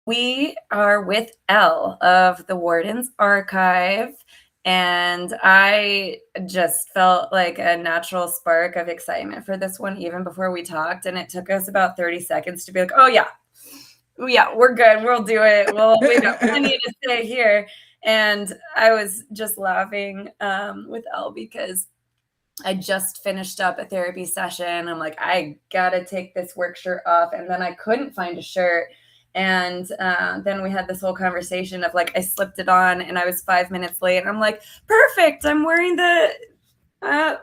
We are with Elle of the Warden's Archive, and I just felt like a natural spark of excitement for this one even before we talked, and it took us about 30 seconds to be like, "Oh, yeah. Yeah, we're good. We'll do it. We got plenty to say here." And I was just laughing, with Elle because I just finished up a therapy session. I'm like, I gotta take this work shirt off, and then I couldn't find a shirt. And then we had this whole conversation of like, I slipped it on, and I was 5 minutes late, and I'm like, perfect. I'm wearing the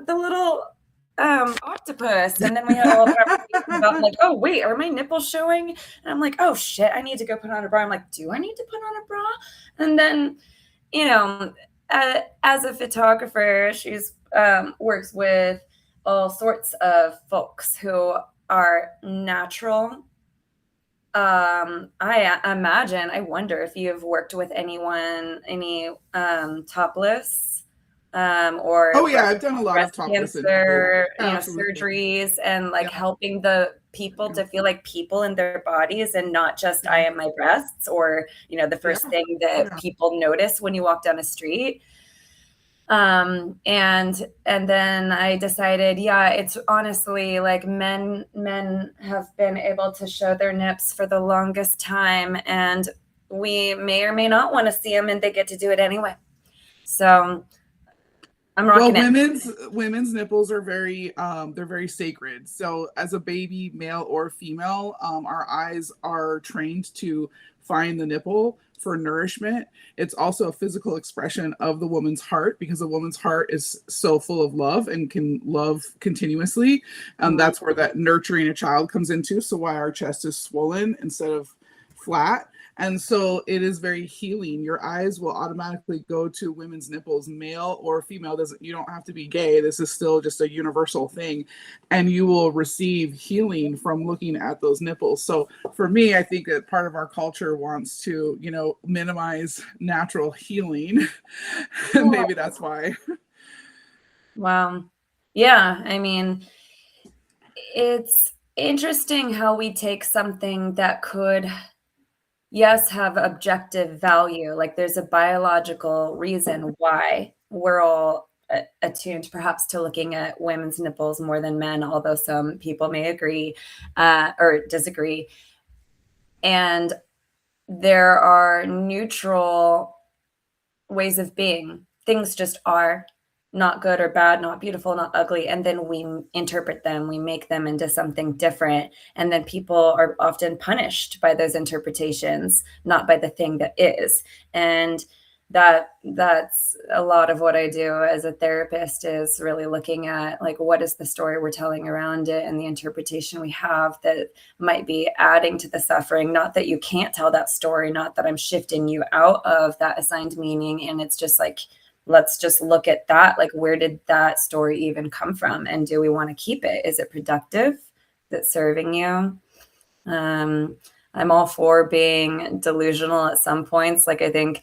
little octopus. And then we had a little conversation about like, oh wait, are my nipples showing? And I'm like, oh shit, I need to go put on a bra. I'm like, do I need to put on a bra? And then, you know, as a photographer, she's works with all sorts of folks who are natural. I imagine, I wonder if you've worked with any topless or Oh yeah, I've done a lot of breast topless and nipple. cancer, Absolutely. surgeries, and like Yeah. helping the people to feel like people in their bodies and not just I Yeah. am my breasts or, the first Yeah. thing Oh that yeah. people notice when you walk down a street. And then I decided, yeah, it's honestly like men have been able to show their nips for the longest time, and we may or may not want to see them, and they get to do it anyway. So I'm Well, rocking it. women's nipples are they're very sacred. So as a baby, male or female, our eyes are trained to find the nipple for nourishment. It's also a physical expression of the woman's heart because a woman's heart is so full of love and can love continuously. Mhm. That's where that nurturing a child comes into. So why our chest is swollen instead of flat. And so it is very healing. Your eyes will automatically go to women's nipples, male or female. Doesn't You don't have to be gay. This is still just a universal thing, and you will receive healing from looking at those nipples. So for me, I think that part of our culture wants to, minimize natural healing. Maybe that's why. Wow. Yeah, I mean, it's interesting how we take something that could, yes, have objective value. Like there's a biological reason why we're all attuned perhaps to looking at women's nipples more than men, although some people may agree or disagree. And there are neutral ways of being. Things just are not good or bad, not beautiful, not ugly. And then we interpret them, we make them into something different. And then people are often punished by those interpretations, not by the thing that is. And that's a lot of what I do as a therapist is really looking at like what is the story we're telling around it and the interpretation we have that might be adding to the suffering. Not that you can't tell that story, not that I'm shifting you out of that assigned meaning. And it's just like, let's just look at that. Like, where did that story even come from? And do we want to keep it? Is it productive? Is it serving you? I'm all for being delusional at some points. Like, I think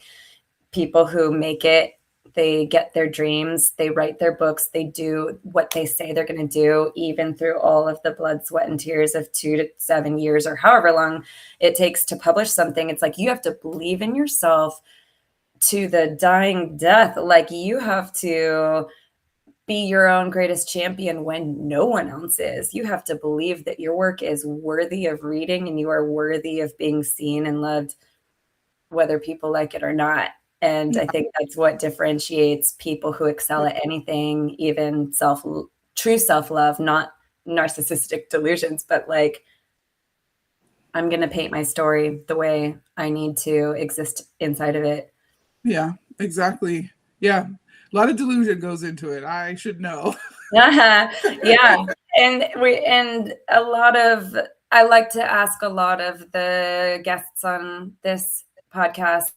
people who make it, they get their dreams, they write their books, they do what they say they're going to do, even through all of the blood, sweat, and tears of 2 to 7 years or however long it takes to publish something. It's like you have to believe in yourself to the dying death. Like you have to be your own greatest champion when no one else is. You have to believe that your work is worthy of reading and you are worthy of being seen and loved, whether people like it or not. And I think that's what differentiates people who excel at anything, even true self-love, not narcissistic delusions, but like, I'm going to paint my story the way I need to exist inside of it. Yeah, exactly. Yeah. A lot of delusion goes into it. I should know. Uh-huh. Yeah. And a lot of, I like to ask a lot of the guests on this podcast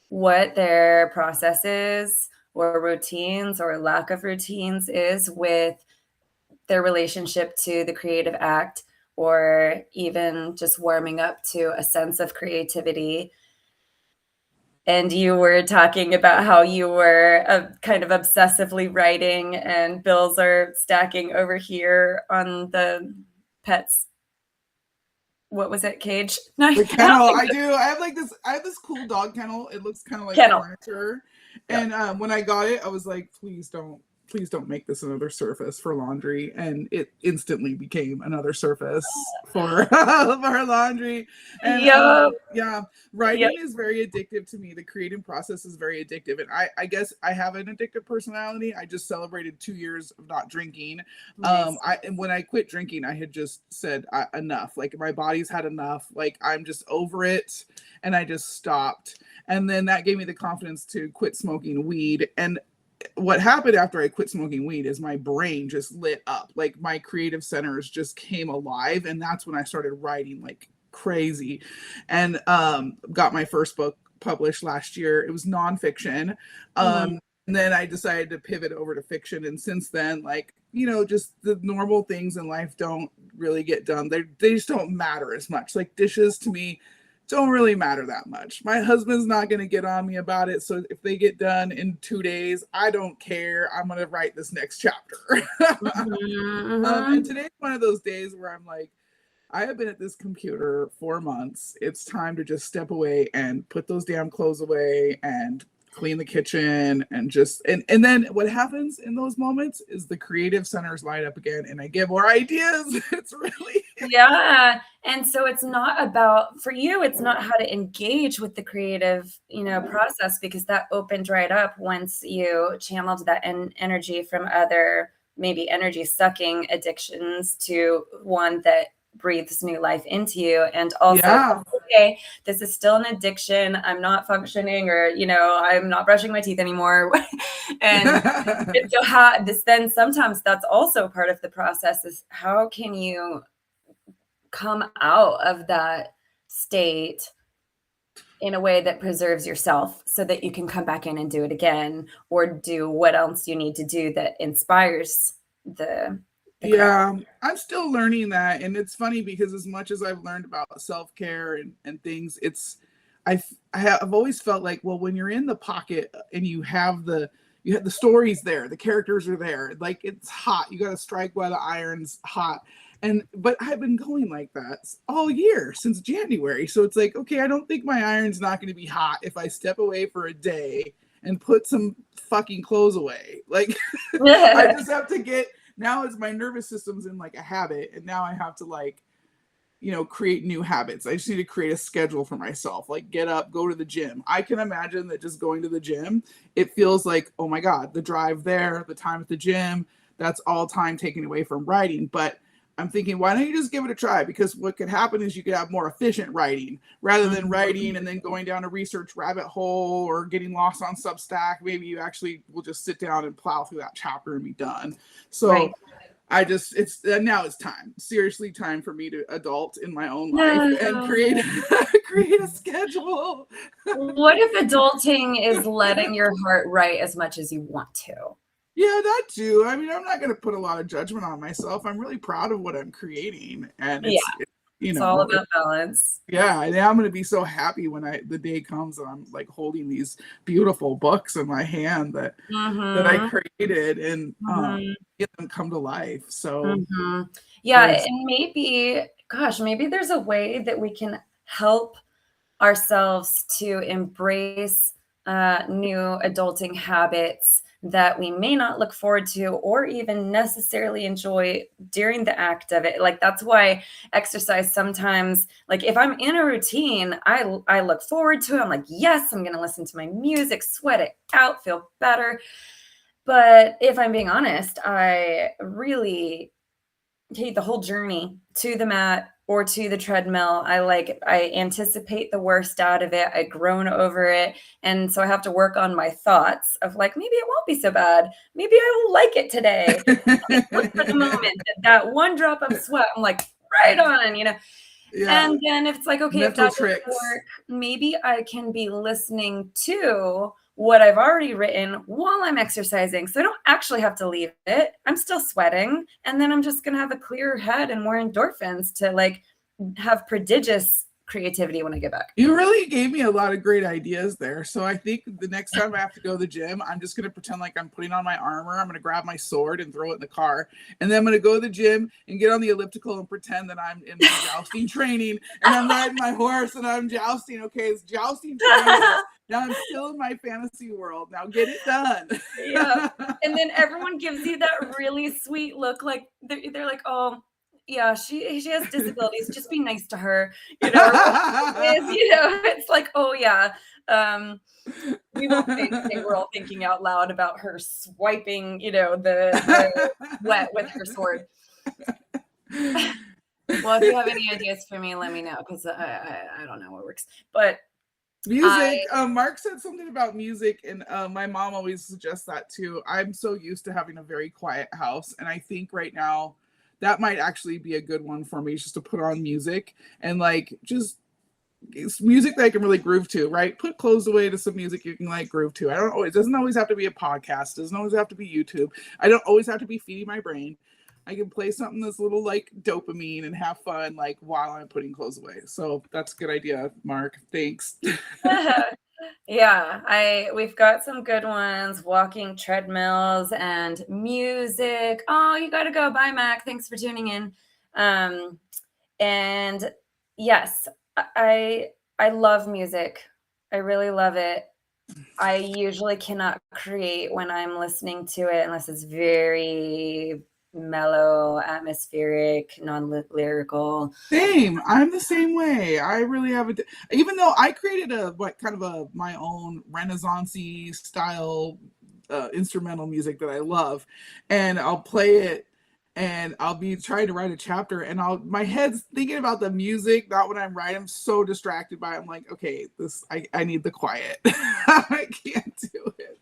what their processes or routines or lack of routines is with their relationship to the creative act, or even just warming up to a sense of creativity. And you were talking about how you were kind of obsessively writing, and bills are stacking over here on the pets what was it? Cage? No, The kennel, I do. I have this cool dog kennel. It looks kind of like kennel. furniture. Yep. And when I got it, I was like, please don't make this another surface for laundry. And it instantly became another surface for for laundry. And Yep. yeah, Yep. writing is very addictive to me. The creative process is very addictive. And I guess I have an addictive personality. I just celebrated 2 years of not drinking. Nice. And when I quit drinking, I had just said enough. Like my body's had enough. Like I'm just over it, and I just stopped. And then that gave me the confidence to quit smoking weed. And what happened after I quit smoking weed is my brain just lit up. Like my creative centers just came alive, and that's when I started writing like crazy, and got my first book published last year. It was nonfiction. Mhm. And then I decided to pivot over to fiction. And since then, like, just the normal things in life don't really get done. They just don't matter as much. Like dishes to me don't really matter that much. My husband's not going to get on me about it. So if they get done in 2 days, I don't care. I'm going to write this next chapter. And Mhm. today's one of those days where I'm like, I have been at this computer 4 months. It's time to just step away and put those damn clothes away and clean the kitchen and then what happens in those moments is the creative centers light up again and I get more ideas. It's really Yeah. And so it's not about, for you, it's not how to engage with the creative, process, because that opened right up once you channeled that energy from other, maybe energy sucking addictions to one that breathes new life into you. And also, yeah. okay, this is still an addiction. I'm not functioning, or, I'm not brushing my teeth anymore. and so how this, then sometimes that's also part of the process, is how can you come out of that state in a way that preserves yourself so that you can come back in and do it again, or do what else you need to do that inspires the craft. Yeah, I'm still learning that. And it's funny because as much as I've learned about self-care and things, I've always felt like, well, when you're in the pocket and you have the stories there, the characters are there, like it's hot. You got to strike while the iron's hot. But I've been going like that all year since January. So it's like, okay, I don't think my iron's not going to be hot if I step away for a day and put some fucking clothes away. Like I just have to get now it's my nervous system's in like a habit, and now I have to like create new habits. I just need to create a schedule for myself, like get up, go to the gym. I can imagine that just going to the gym, it feels like, oh my god, the drive there, the time at the gym, that's all time taken away from writing. But I'm thinking, why don't you just give it a try? Because what could happen is you could have more efficient writing rather than writing and then going down a research rabbit hole or getting lost on Substack. Maybe you actually will just sit down and plow through that chapter and be done. So Right. now it's time, seriously time for me to adult in my own life and No. create a schedule. What if adulting is letting your heart write as much as you want to? Yeah, that too. I mean, I'm not going to put a lot of judgment on myself. I'm really proud of what I'm creating, and Yeah, you it's all know, about balance. yeah, and I'm going to be so happy when the day comes and I'm like holding these beautiful books in my hand that I Mm-hmm. created and Mm-hmm. get them come to life. So Mm-hmm. Yeah, there's and maybe, gosh, maybe there's a way that we can help ourselves to embrace new adulting habits that we may not look forward to or even necessarily enjoy during the act of it. Like that's why exercise sometimes, like if I'm in a routine, I look forward to it. I'm like, yes, I'm going to listen to my music, sweat it out, feel better. But if I'm being honest, I really hate the whole journey to the mat or to the treadmill. I anticipate the worst out of it. I groan over it. And so I have to work on my thoughts of like, maybe it won't be so bad. Maybe I will like it today. Just for the moment, that one drop of sweat, I'm like, right on. yeah, And then if it's like, okay, if mental that doesn't tricks. work, maybe I can be listening to what I've already written while I'm exercising. So I don't actually have to leave it. I'm still sweating. And then I'm just going to have a clearer head and more endorphins to like have prodigious creativity when I get back. You really gave me a lot of great ideas there. So I think the next time I have to go to the gym, I'm just going to pretend like I'm putting on my armor. I'm going to grab my sword and throw it in the car. And then I'm going to go to the gym and get on the elliptical and pretend that I'm in my jousting training. And I'm riding my horse and I'm jousting. Okay, it's jousting training. Now I'm still in my fantasy world. Now get it done. Yeah. And then everyone gives you that really sweet look. Like they're like, oh, yeah, she has disabilities. Just be nice to her, you know. Or it's like, oh yeah. We won't say anything. We're all thinking out loud about her swiping, the wet with her sword. Well, if you have any ideas for me, let me know, because I don't know what works. But music. Mark said something about music, and my mom always suggests that too. I'm so used to having a very quiet house, and I think right now that might actually be a good one for me, just to put on music and like just it's music that I can really groove to, right? Put clothes away to some music you can like groove to. It doesn't always have to be a podcast. It doesn't always have to be YouTube. I don't always have to be feeding my brain. I can play something that's a little like dopamine and have fun like while I'm putting clothes away. So that's a good idea, Mark. Thanks. Yeah, we've got some good ones, walking treadmills and music. Oh, you gotta go. Bye, Mac. Thanks for tuning in. And yes, I love music. I really love it. I usually cannot create when I'm listening to it unless it's very mellow, atmospheric, non-lyrical. Same. I'm the same way. I really have even though I created my own Renaissance-y style instrumental music that I love, and I'll play it and I'll be trying to write a chapter and my head's thinking about the music, not when I'm writing. I'm so distracted by it. I'm like, okay, I need the quiet. I can't do it.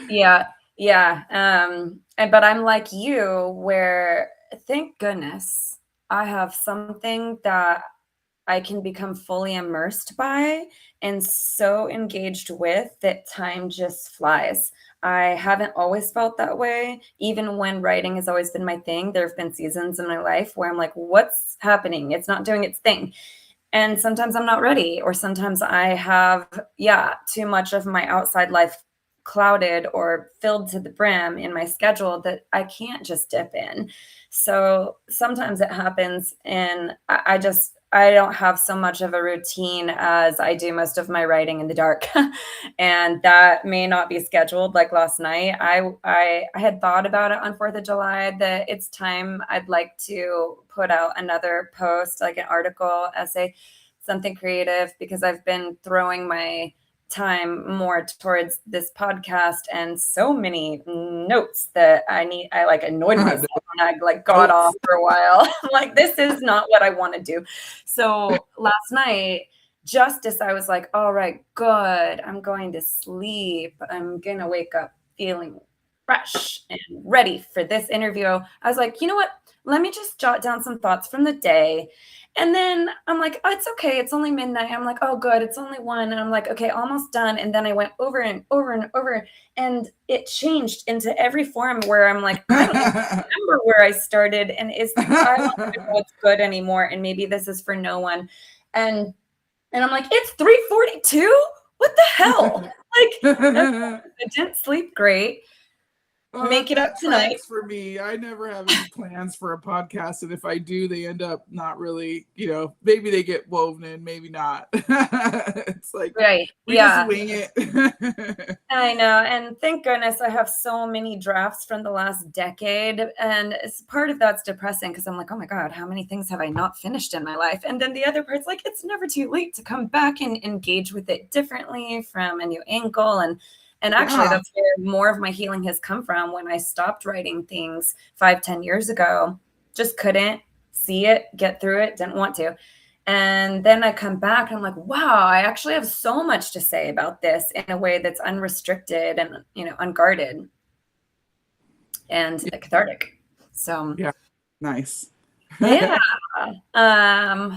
Yeah. But I'm like you, where thank goodness I have something that I can become fully immersed by and so engaged with that time just flies. I haven't always felt that way. Even when writing has always been my thing, there have been seasons in my life where I'm like, what's happening? It's not doing its thing. And sometimes I'm not ready, or sometimes I have, too much of my outside life clouded or filled to the brim in my schedule that I can't just dip in. So sometimes it happens, and I don't have so much of a routine as I do most of my writing in the dark. And that may not be scheduled. Like last night, I had thought about it on 4th of July that it's time I'd like to put out another post, like an article, essay, something creative, because I've been throwing my time more towards this podcast and so many notes that I like annoyed myself and I like got off for a while. Like, this is not what I want to do. So last night, just as I was like, all right, good, I'm going to sleep, I'm going to wake up feeling fresh and ready for this interview, I was like, you know what? Let me just jot down some thoughts from the day. And then I'm like, oh, it's okay. It's only midnight. I'm like, oh, good. It's only 1. And I'm like, okay, almost done. And then I went over and over and over. And it changed into every form where I'm like, I don't even remember where I started. And I don't even know what's good anymore. And maybe this is for no one. And I'm like, it's 3:42? What the hell? Like, I didn't sleep great. Make it up tonight. For me, I never have any plans for a podcast, and if I do, they end up not really, maybe they get woven in, maybe not. It's like, right, we just wing it. I know, and thank goodness I have so many drafts from the last decade, and part of that's depressing because I'm like, oh my god, how many things have I not finished in my life? And then the other part's like, it's never too late to come back and engage with it differently from a new angle. And actually, that's where more of my healing has come from. When I stopped writing things 5-10 years ago, just couldn't see it, get through it, didn't want to. And then I come back and I'm like, wow, I actually have so much to say about this in a way that's unrestricted and, unguarded and cathartic. So yeah, nice. Yeah.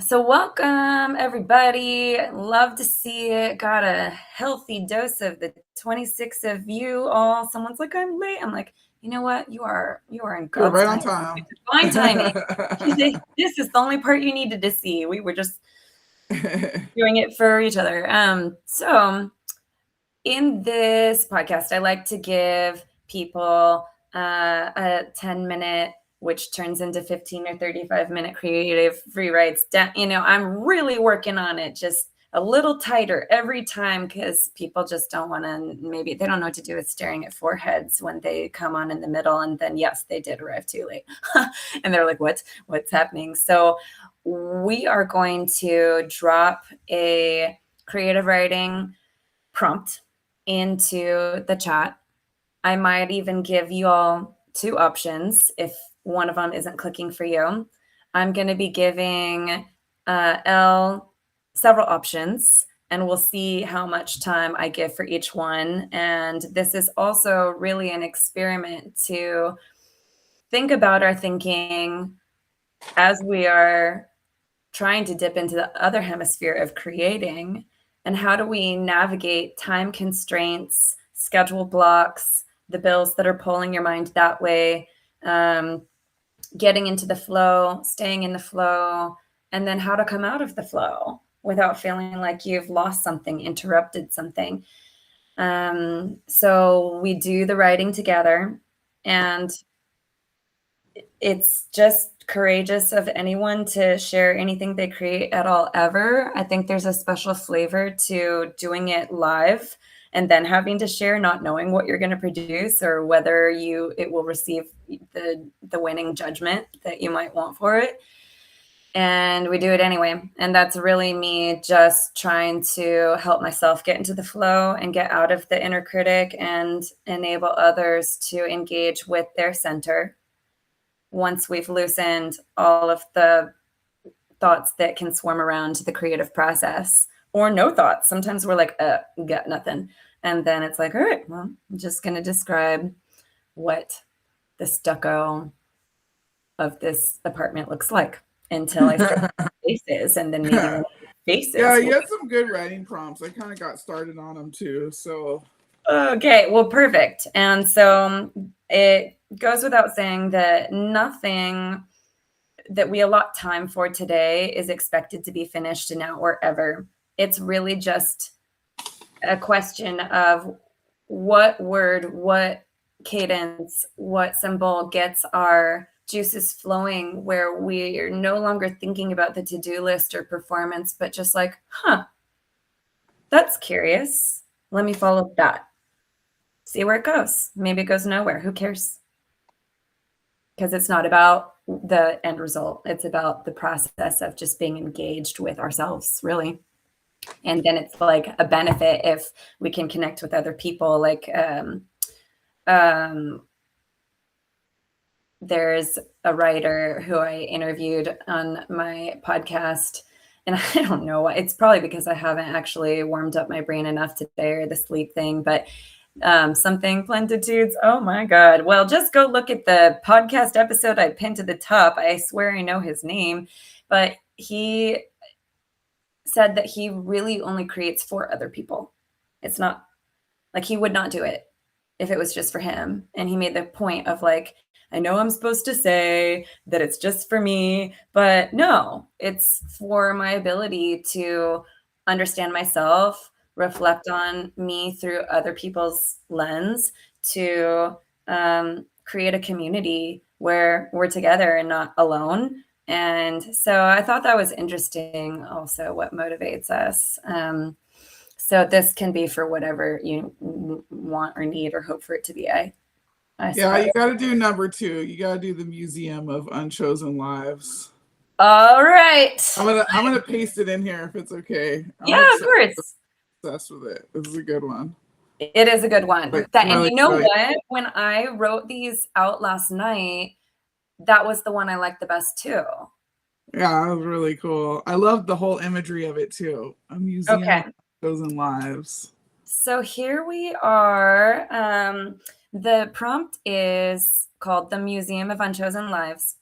So welcome everybody. Love to see it. Got a healthy dose of the 26 of you all. Someone's like, I'm late. I'm like, you know what? You are in God's right on time. Fine timing. This is the only part you needed to see. We were just doing it for each other. So in this podcast, I like to give people a 10-minute, which turns into 15 or 35-minute creative free writes. I'm really working on it just a little tighter every time because people just don't want to, maybe they don't know what to do with staring at foreheads when they come on in the middle. And then, yes, they did arrive too late. And they're like, what's happening? So we are going to drop a creative writing prompt into the chat. I might even give you all two options if one of them isn't clicking for you. I'm going to be giving Elle several options, and we'll see how much time I give for each one. And this is also really an experiment to think about our thinking as we are trying to dip into the other hemisphere of creating, and how do we navigate time constraints, schedule blocks, the bills that are pulling your mind that way, getting into the flow, staying in the flow, and then how to come out of the flow without feeling like you've lost something, interrupted something. So we do the writing together, and it's just courageous of anyone to share anything they create at all ever. I think there's a special flavor to doing it live and then having to share, not knowing what you're going to produce or whether it will receive the winning judgment that you might want for it. And we do it anyway. And that's really me just trying to help myself get into the flow and get out of the inner critic and enable others to engage with their center once we've loosened all of the thoughts that can swarm around the creative process, or no thoughts. Sometimes we're like, got nothing. And then it's like, all right, well, I'm just going to describe what the stucco of this apartment looks like until I start faces, and then maybe faces. Yeah, you had some good writing prompts. I kind of got started on them too. So okay, well, perfect. And so it goes without saying that nothing that we allot time for today is expected to be finished now or ever. It's really just a question of what word, what cadence, what symbol gets our juices flowing, where we are no longer thinking about the to-do list or performance, but just like, that's curious. Let me follow that. See where it goes. Maybe it goes nowhere. Who cares? Because it's not about the end result. It's about the process of just being engaged with ourselves, really. And then it's like a benefit if we can connect with other people. Like there's a writer who I interviewed on my podcast, and I don't know why. It's probably because I haven't actually warmed up my brain enough today, or the sleep thing, but something plentitudes. Oh my God. Well, just go look at the podcast episode I pinned to the top. I swear I know his name, but he said that he really only creates for other people. It's not like he would not do it if it was just for him. And he made the point of like, I know I'm supposed to say that it's just for me, but no, it's for my ability to understand myself, reflect on me through other people's lens, to create a community where we're together and not alone. And so I thought that was interesting also, what motivates us. So this can be for whatever you want or need or hope for it to be. yeah, you got to do number 2. You got to do the Museum of Unchosen Lives. All right. I'm gonna paste it in here if it's okay. Yeah, of course. Obsessed with it. This is a good one. It is a good one. Like, and really, you know really. what? When I wrote these out last night, that was the one I liked the best too. Yeah, that was really cool. I loved the whole imagery of it too. A museum of chosen lives. So here we are. The prompt is called The Museum of Unchosen Lives.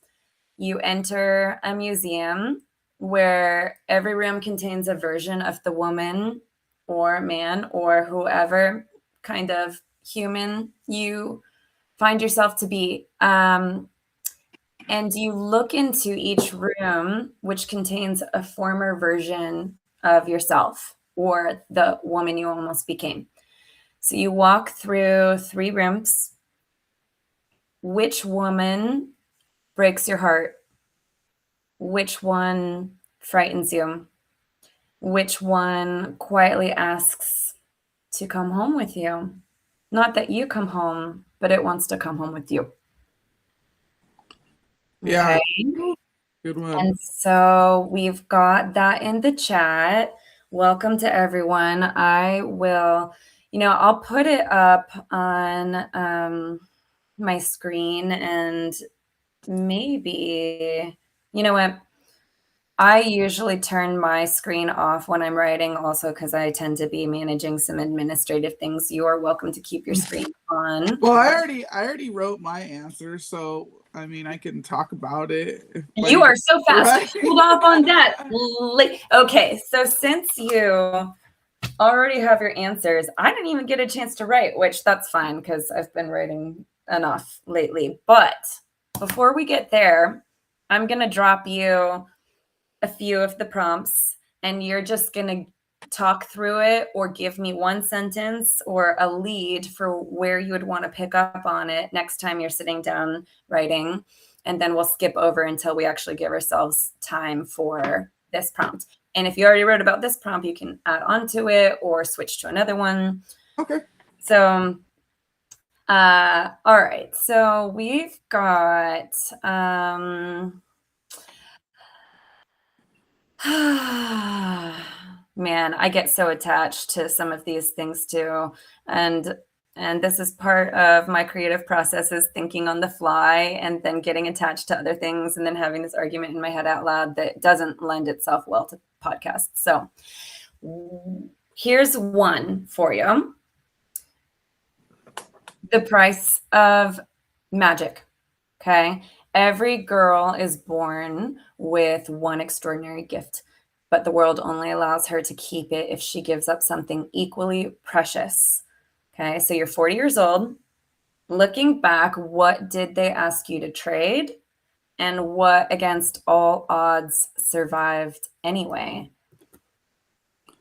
You enter a museum where every room contains a version of the woman or man or whoever kind of human you find yourself to be. And you look into each room, which contains a former version of yourself or the woman you almost became. So you walk through 3 rooms. Which woman breaks your heart? Which one frightens you? Which one quietly asks to come home with you? Not that you come home, but it wants to come home with you. Yeah. Okay. Good one. And so we've got that in the chat. Welcome to everyone. I will, I'll put it up on my screen, and maybe, you know what? I usually turn my screen off when I'm writing also because I tend to be managing some administrative things. You are welcome to keep your screen on. Well, I already wrote my answer, so I mean I can talk about it. You are so fast. Right? Hold off on that. Okay, so since you already have your answers, I didn't even get a chance to write, which that's fine because I've been writing enough lately. But before we get there, I'm going to drop you a few of the prompts, and you're just going to talk through it or give me one sentence or a lead for where you would want to pick up on it next time you're sitting down writing. And then we'll skip over until we actually give ourselves time for this prompt. And if you already wrote about this prompt, you can add on to it or switch to another one. Okay. So, all right. So we've got, man, I get so attached to some of these things too. And this is part of my creative process, is thinking on the fly and then getting attached to other things and then having this argument in my head out loud that doesn't lend itself well to podcasts. So here's one for you. The price of magic. Okay. Every girl is born with one extraordinary gift, but the world only allows her to keep it if she gives up something equally precious. Okay. So you're 40 years old. Looking back, what did they ask you to trade? And what, against all odds, survived anyway?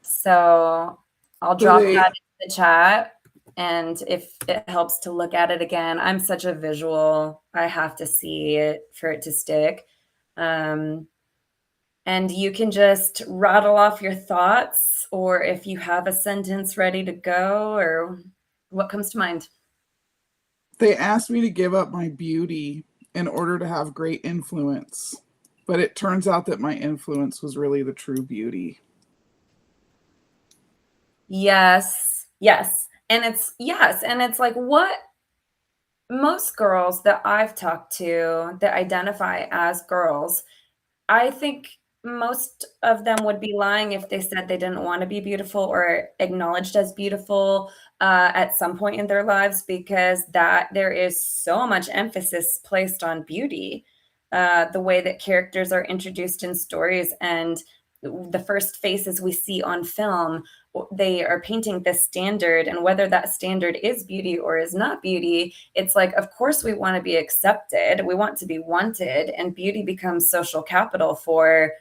So I'll drop that in the chat. And if it helps to look at it again, I'm such a visual, I have to see it for it to stick. And you can just rattle off your thoughts, or if you have a sentence ready to go, or what comes to mind. They asked me to give up my beauty in order to have great influence, but it turns out that my influence was really the true beauty. Yes. And it's like, what most girls that I've talked to that identify as girls, I think most of them would be lying if they said they didn't want to be beautiful or acknowledged as beautiful at some point in their lives, because that there is so much emphasis placed on beauty, the way that characters are introduced in stories and the first faces we see on film, they are painting this standard, and whether that standard is beauty or is not beauty, it's like, of course we want to be accepted, we want to be wanted, and beauty becomes social capital for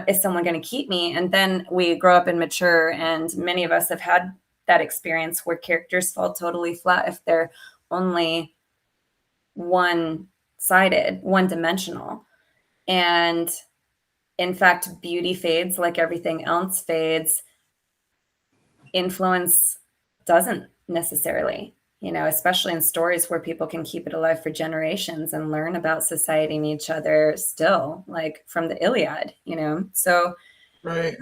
is someone going to keep me? And then we grow up and mature, and many of us have had that experience where characters fall totally flat if they're only one-sided, one-dimensional. And in fact, beauty fades like everything else fades. Influence doesn't necessarily, especially in stories where people can keep it alive for generations and learn about society and each other still, like from the Iliad, So, right.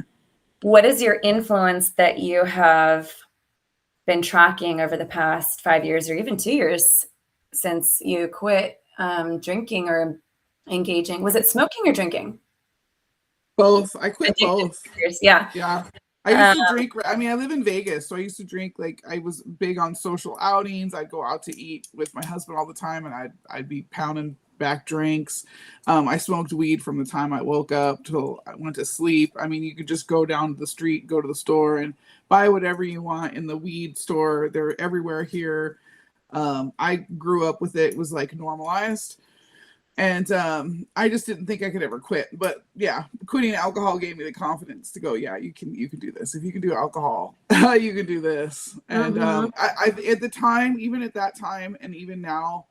What is your influence that you have been tracking over the past 5 years or even 2 years since you quit drinking or engaging? Was it smoking or drinking? Both. I quit both. Yeah. Yeah. I used to drink. I mean, I live in Vegas, so I used to drink. Like, I was big on social outings. I'd go out to eat with my husband all the time, and I'd be pounding back drinks. I smoked weed from the time I woke up till I went to sleep. I mean, you could just go down the street, go to the store, and buy whatever you want in the weed store. They're everywhere here. I grew up with it. It was like normalized. And I just didn't think I could ever quit. But yeah, quitting alcohol gave me the confidence to go, yeah, you can do this. If you can do alcohol, you can do this. And Mm-hmm. I at the time, even at that time, and even now,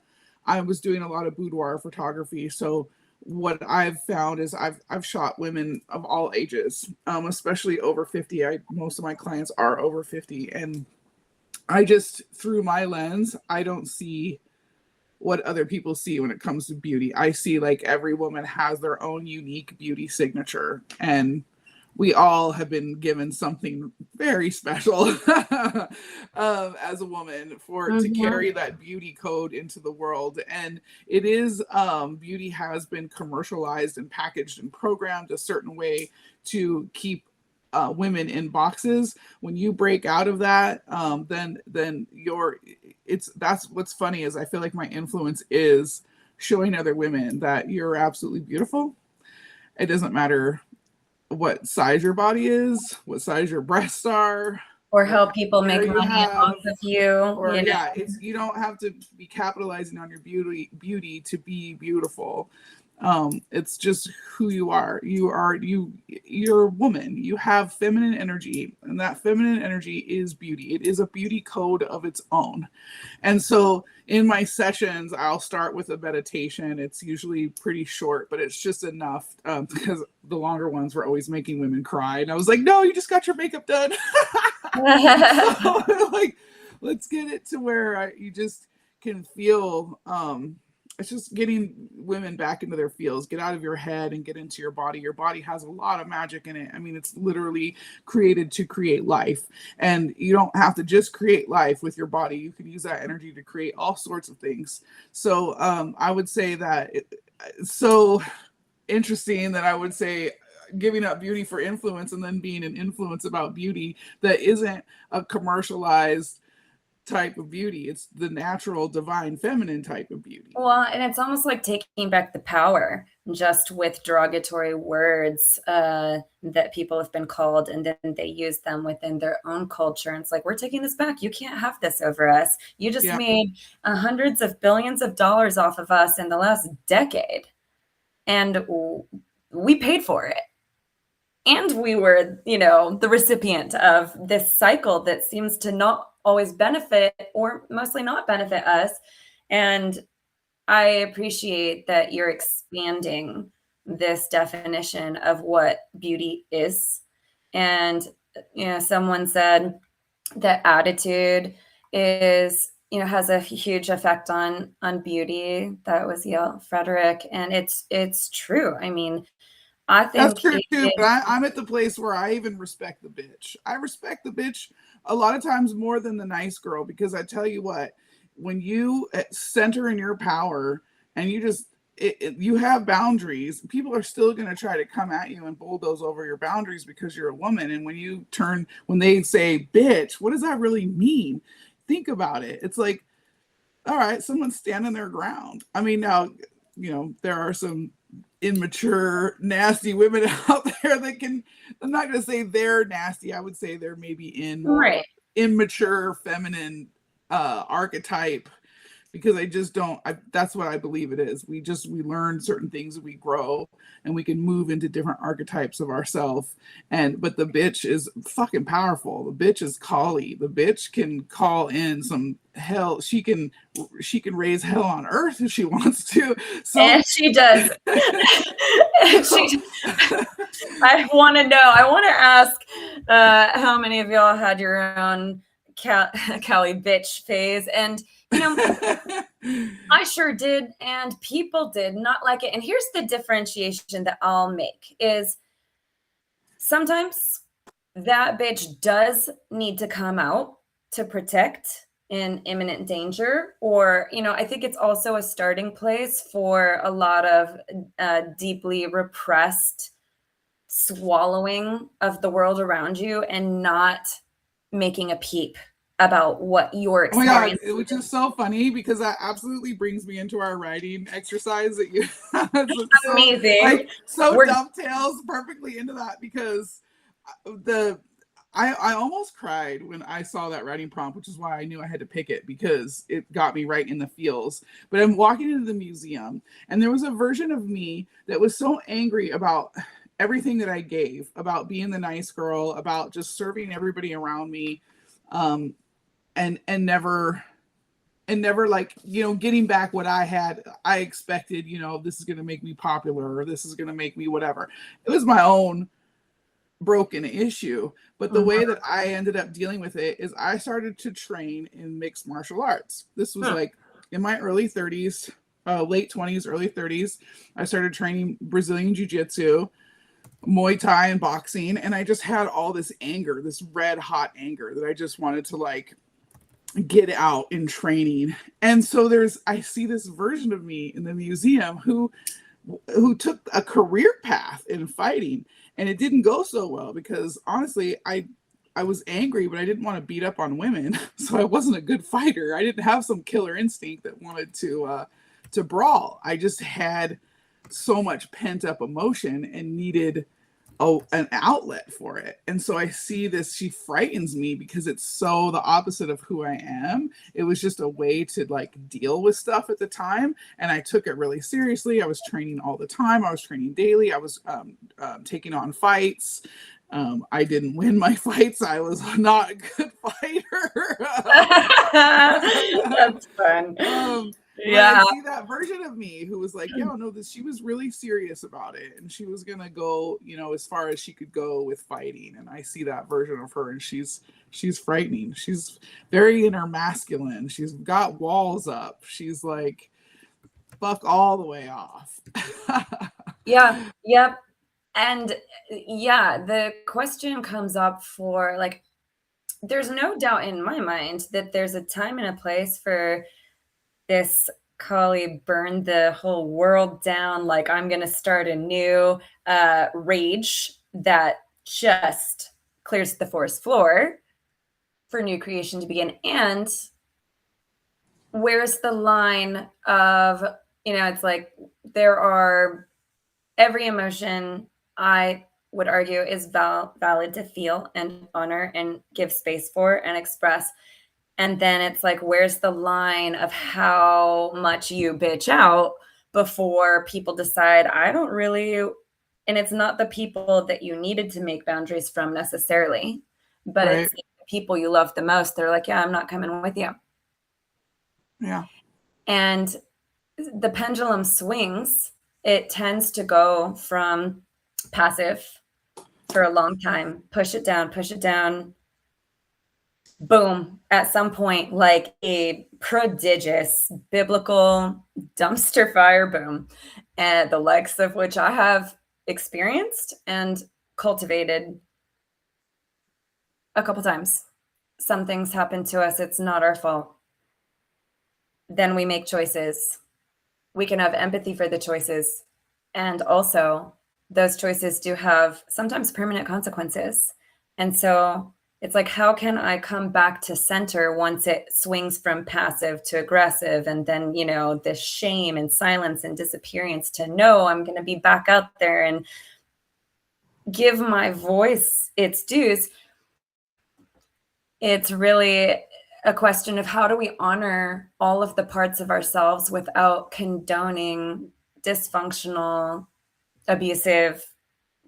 I was doing a lot of boudoir photography. So what I've found is I've shot women of all ages, especially over 50. Most of my clients are over 50, and I just, through my lens, I don't see what other people see when it comes to beauty. I see like every woman has their own unique beauty signature, and we all have been given something very special as a woman for to Mm-hmm. carry that beauty code into the world. And it is beauty has been commercialized and packaged and programmed a certain way to keep women in boxes. When you break out of that, then you're it's that's what's funny is I feel like my influence is showing other women that you're absolutely beautiful. It doesn't matter what size your body is, what size your breasts are, Or what how kind people of hair make you money off have, of you, or you know. yeah, it's you don't have to be capitalizing on your beauty to be beautiful. It's just who you are. You're a woman. You have feminine energy, and that feminine energy is beauty. It is a beauty code of its own. And so in my sessions, I'll start with a meditation. It's usually pretty short, but it's just enough because the longer ones were always making women cry. And I was like, no, you just got your makeup done. So like, let's get it to where you just can feel it's just getting women back into their feels. Get out of your head and get into your body. Your body has a lot of magic in it. I mean, it's literally created to create life, and you don't have to just create life with your body. You can use that energy to create all sorts of things. So I would say that it's so interesting that I would say giving up beauty for influence and then being an influence about beauty that isn't a commercialized type of beauty. It's the natural, divine, feminine type of beauty. Well, and it's almost like taking back the power just with derogatory words that people have been called, and then they use them within their own culture. And it's like, we're taking this back. You can't have this over us. You just Yeah. made hundreds of billions of dollars off of us in the last decade, and we paid for it. And we were, the recipient of this cycle that seems to not always benefit or mostly not benefit us. And I appreciate that you're expanding this definition of what beauty is. And, someone said that attitude is, has a huge effect on beauty. That was Frederick. And it's true. I mean, I That's think true it too, but is. I'm at the place where I even respect the bitch. I respect the bitch a lot of times more than the nice girl, because I tell you what, when you center in your power and you just you have boundaries, people are still going to try to come at you and bulldoze over your boundaries because you're a woman. And when they say bitch, what does that really mean? Think about it. It's like, all right, someone's standing their ground. I mean, now, there are some immature, nasty women out there that can, I'm not going to say they're nasty. I would say they're maybe in more of Right. an immature feminine archetype, because I just don't, that's what I believe it is. We learn certain things, we grow, and we can move into different archetypes of ourselves. But the bitch is fucking powerful. The bitch is Kali. The bitch can call in some hell. She can raise hell on earth if she wants to. So And she does. And so I want to ask how many of y'all had your own Cali bitch phase. And, I sure did. And people did not like it. And here's the differentiation that I'll make is sometimes that bitch does need to come out to protect in imminent danger. Or, I think it's also a starting place for a lot of deeply repressed swallowing of the world around you and not making a peep about what you're Oh my God, experiencing. which is so funny because that absolutely brings me into our writing exercise that you Amazing. so We're dovetails perfectly into that, because the I almost cried when I saw that writing prompt, which is why I knew I had to pick it because it got me right in the feels. But I'm walking into the museum, and there was a version of me that was so angry about everything that I gave, about being the nice girl, about just serving everybody around me, um, and never like, you know, getting back what I expected, you know, this is going to make me popular or this is going to make me whatever. It was my own broken issue. But the way Mhm. that I ended up dealing with it is I started to train in mixed martial arts. This was Hmm. like in my early 30s, late 20s, early 30s. I started training Brazilian Jiu Jitsu, Muay Thai, and boxing. And I just had all this anger, this red hot anger that I just wanted to like get out in training. And so I see this version of me in the museum who took a career path in fighting, and it didn't go so well because honestly I was angry, but I didn't want to beat up on women. So I wasn't a good fighter. I didn't have some killer instinct that wanted to brawl. I just had so much pent up emotion and needed an outlet for it. And so I see this, she frightens me because it's so the opposite of who I am. It was just a way to like deal with stuff at the time, and I took it really seriously. I was training all the time. I was training daily. I was taking on fights. I didn't win my fights. I was not a good fighter. That's fun. But I Yeah. see that version of me who was like, yeah, no, this, she was really serious about it, and she was gonna go, you know, as far as she could go with fighting. And I see that version of her, and she's frightening. She's very inner masculine. She's got walls up. She's like, fuck all the way off. Yeah. Yep. And yeah, the question comes up for like, there's no doubt in my mind that there's a time and a place for this Kali burn the whole world down, like I'm going to start a new rage that just clears the forest floor for new creation to begin. And where's the line of, you know, it's like there are every emotion I would argue is valid to feel and honor and give space for and express. And then it's like, where's the line of how much you bitch out before people decide, I don't really, and it's not the people that you needed to make boundaries from necessarily, but Right. it's the people you love the most. They're like, yeah, I'm not coming with you. Yeah. And the pendulum swings. It tends to go from passive for a long time, push it down, boom, at some point, like a prodigious biblical dumpster fire boom, and the likes of which I have experienced and cultivated a couple times. Some things happen to us, it's not our fault. Then we make choices. We can have empathy for the choices. And also, those choices do have sometimes permanent consequences. And so it's like, how can I come back to center once it swings from passive to aggressive? And then, you know, this shame and silence and disappearance to no, I'm going to be back out there and give my voice its dues. It's really a question of how do we honor all of the parts of ourselves without condoning dysfunctional, abusive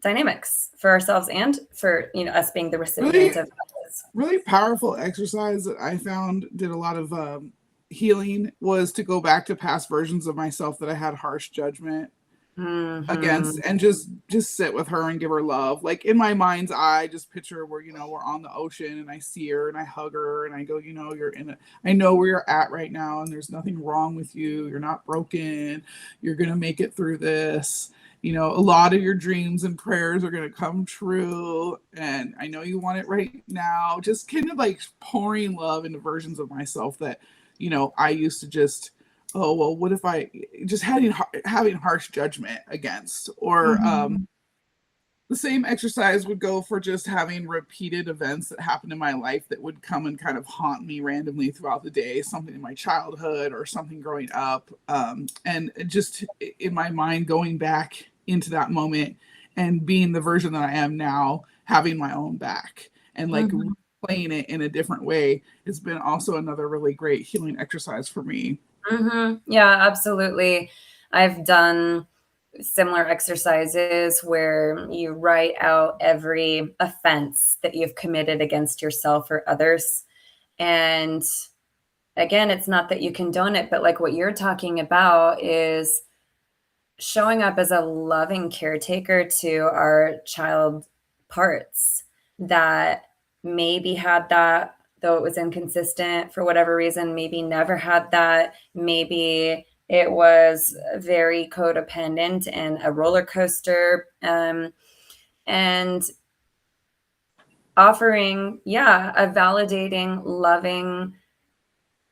dynamics for ourselves and for, you know, us being the Really, recipient of others. really powerful exercise that I found did a lot of healing was to go back to past versions of myself that I had harsh judgment against, Mm-hmm. and just sit with her and give her love. Like in my mind's eye, just picture where, you know, we're on the ocean and I see her and I hug her and I go, you know, I know where you're at right now and there's nothing wrong with you. You're not broken. You're gonna make it through this. You know, a lot of your dreams and prayers are going to come true. And I know you want it right now. Just kind of like pouring love into versions of myself that, you know, I used to just, oh, well, what if I just having harsh judgment against, or Mm-hmm. the same exercise would go for just having repeated events that happened in my life that would come and kind of haunt me randomly throughout the day, something in my childhood or something growing up. And just in my mind, going back into that moment and being the version that I am now, having my own back. and like Mhm. playing it in a different way has been also another really great healing exercise for me. Yeah, absolutely. I've done similar exercises where you write out every offense that you've committed against yourself or others. And again, it's not that you condone it, but like what you're talking about is showing up as a loving caretaker to our child parts that maybe had that, though it was inconsistent for whatever reason, maybe never had that, maybe it was very codependent and a roller coaster. And offering, yeah, a validating, loving,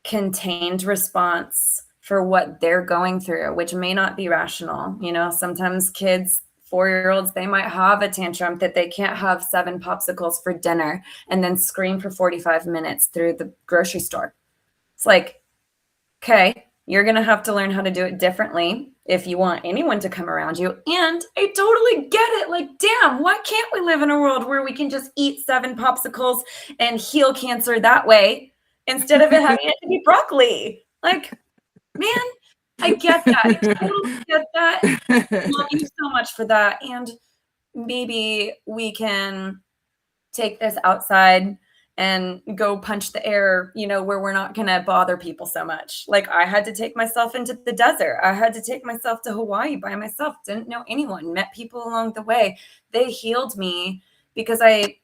contained response for what they're going through, which may not be rational. You know, sometimes kids, 4-year-olds, they might have a tantrum that they can't have 7 popsicles for dinner and then scream for 45 minutes through the grocery store. It's like, okay, you're going to have to learn how to do it differently if you want anyone to come around you. And I totally get it. Like, damn, why can't we live in a world where we can just eat 7 popsicles and heal cancer that way instead of it having it to be broccoli? Like, man, I get that. I totally get that. Love you so much for that. And maybe we can take this outside and go punch the air, you know, where we're not going to bother people so much. Like I had to take myself into the desert. I had to take myself to Hawaii by myself. Didn't know anyone, met people along the way. They healed me because I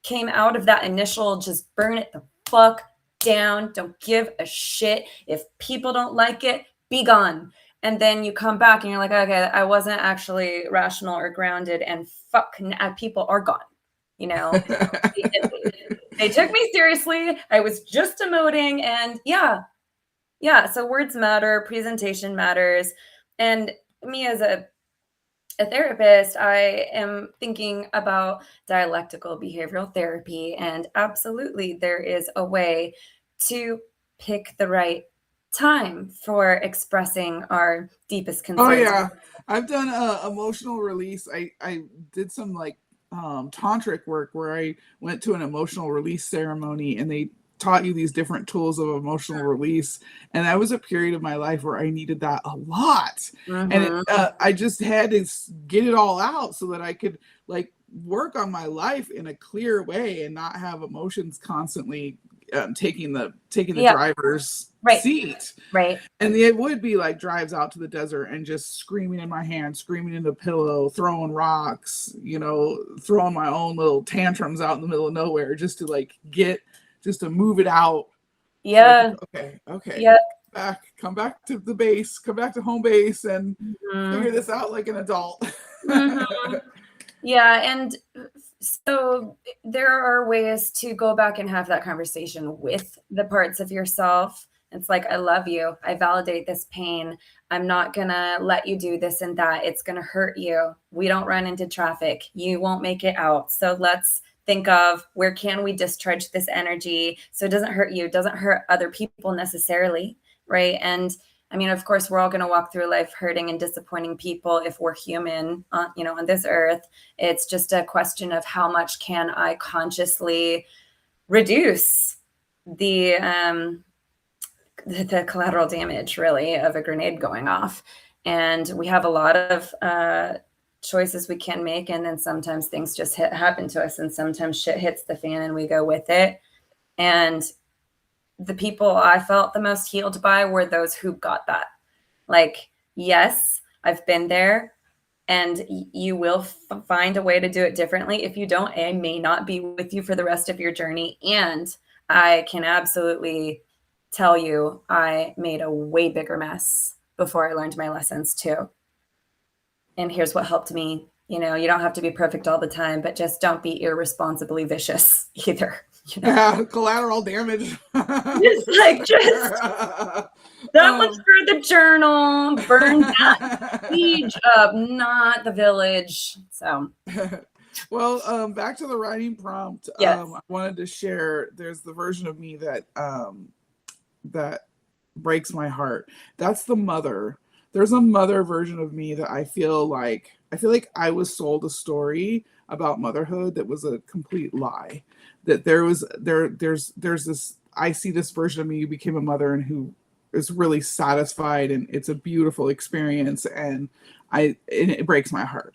came out of that initial just burn it the fuck down. Don't give a shit. If people don't like it, be gone. And then you come back and you're like, okay, I wasn't actually rational or grounded, and fuck, people are gone. You know, they took me seriously. I was just emoting, and yeah. So words matter, presentation matters, and me as a therapist, I am thinking about dialectical behavioral therapy, and absolutely, there is a way to pick the right time for expressing our deepest Oh concerns. yeah, I've done emotional release. I did some like tantric work where I went to an emotional release ceremony and they taught you these different tools of emotional release, and that was a period of my life where I needed that a lot, and Mhm. I just had to get it all out so that I could like work on my life in a clear way and not have emotions constantly taking the Yeah, driver's right, seat. right. And it would be like drives out to the desert and just screaming in my hand, screaming in the pillow, throwing rocks, throwing my own little tantrums out in the middle of nowhere just to just to move it out so I could, Yeah, okay, yeah. come back to the base, come back to home base and figure Mhm. this out like an adult. Mhm. Yeah, and so there are ways to go back and have that conversation with the parts of yourself. It's like, I love you. I validate this pain. I'm not going to let you do this and that. It's going to hurt you. We don't run into traffic. You won't make it out. So let's think of where can we discharge this energy so it doesn't hurt you, doesn't hurt other people necessarily, right? And I mean, of course, we're all going to walk through life hurting and disappointing people if we're human, on this earth. It's just a question of how much can I consciously reduce the the collateral damage, really, of a grenade going off. And we have a lot of choices we can make, and then sometimes things just happen to us, and sometimes shit hits the fan, and we go with it. And the people I felt the most healed by were those who got that. Like, yes, I've been there, and you will find a way to do it differently. If you don't, I may not be with you for the rest of your journey. And I can absolutely tell you, I made a way bigger mess before I learned my lessons too. And here's what helped me. You know, you don't have to be perfect all the time, but just don't be irresponsibly vicious either. You know, Yeah, collateral damage. just For like just sure. that was for the journal. Burn that siege up, not the village. So Well, back to the writing prompt. yes. I wanted to share. There's the version of me that breaks my heart. That's the mother. There's a mother version of me that I feel like I was sold a story about motherhood that was a complete lie. That there's this, I see this version of me who became a mother and who is really satisfied, and it's a beautiful experience, and it breaks my heart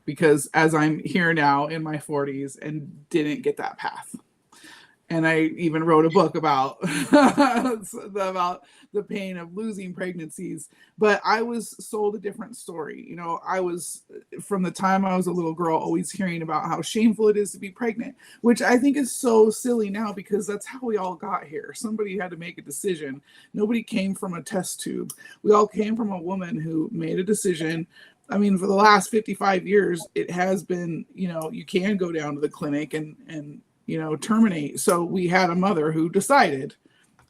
because as I'm here now in my 40s and didn't get that path. And I even wrote a book about about the pain of losing pregnancies. But I was sold a different story. You know, I was, from the time I was a little girl, always hearing about how shameful it is to be pregnant, which I think is so silly now because that's how we all got here. Somebody had to make a decision. Nobody came from a test tube. We all came from a woman who made a decision. I mean, for the last 55 years, it has been, you know, you can go down to the clinic and you know, terminate. So we had a mother who decided,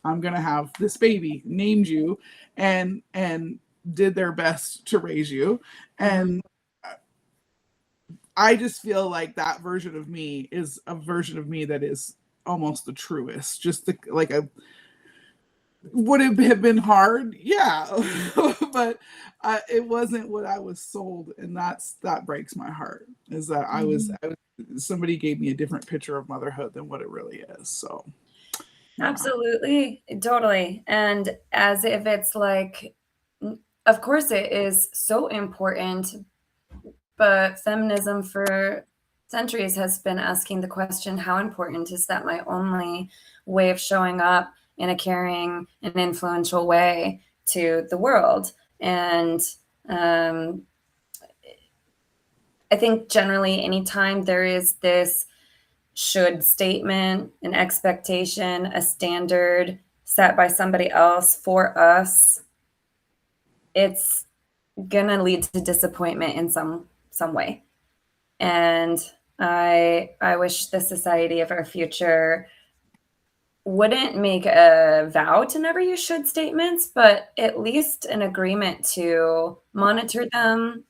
I'm going to have this baby, named you, and did their best to raise you. And I just feel like that version of me is a version of me that is almost the truest. Just the, like a, would it have been hard? Yeah, but it wasn't what I was sold, and that breaks my heart. Is that I was somebody gave me a different picture of motherhood than what it really is. So, yeah. Absolutely, totally. And as if it's like, of course, it is so important, but feminism for centuries has been asking the question, how important is that my only way of showing up in a caring and influential way to the world? And I think generally anytime there is this should statement, an expectation, a standard set by somebody else for us, it's gonna lead to disappointment in some way. And I wish the society of our future wouldn't make a vow to never use should statements, but at least an agreement to monitor them,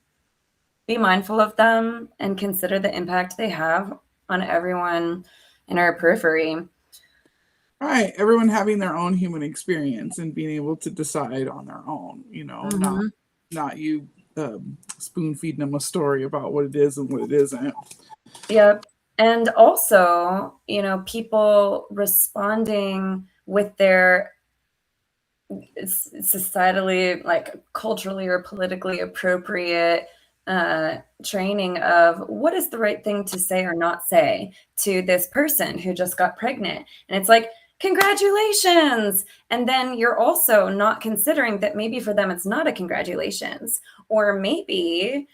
be mindful of them, and consider the impact they have on everyone in our periphery. Right. Everyone having their own human experience and being able to decide on their own, you know, not you spoon feeding them a story about what it is and what it isn't. Yep. And also, you know, people responding with their societally, like culturally or politically appropriate training of what is the right thing to say or not say to this person who just got pregnant. And it's like, congratulations. And then you're also not considering that maybe for them it's not a congratulations, or maybe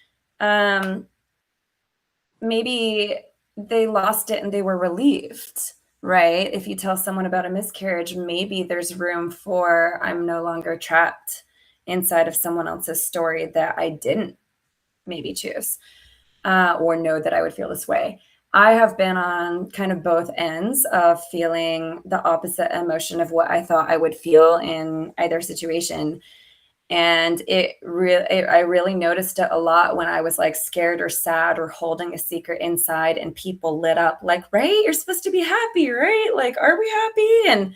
maybe they lost it and they were relieved, right? If you tell someone about a miscarriage, maybe there's room for, I'm no longer trapped inside of someone else's story that I didn't maybe choose, or know that I would feel this way. I have been on kind of both ends of feeling the opposite emotion of what I thought I would feel in either situation. And I really noticed it a lot when I was like scared or sad or holding a secret inside, and people lit up like, right, you're supposed to be happy, right? Like, are we happy? And,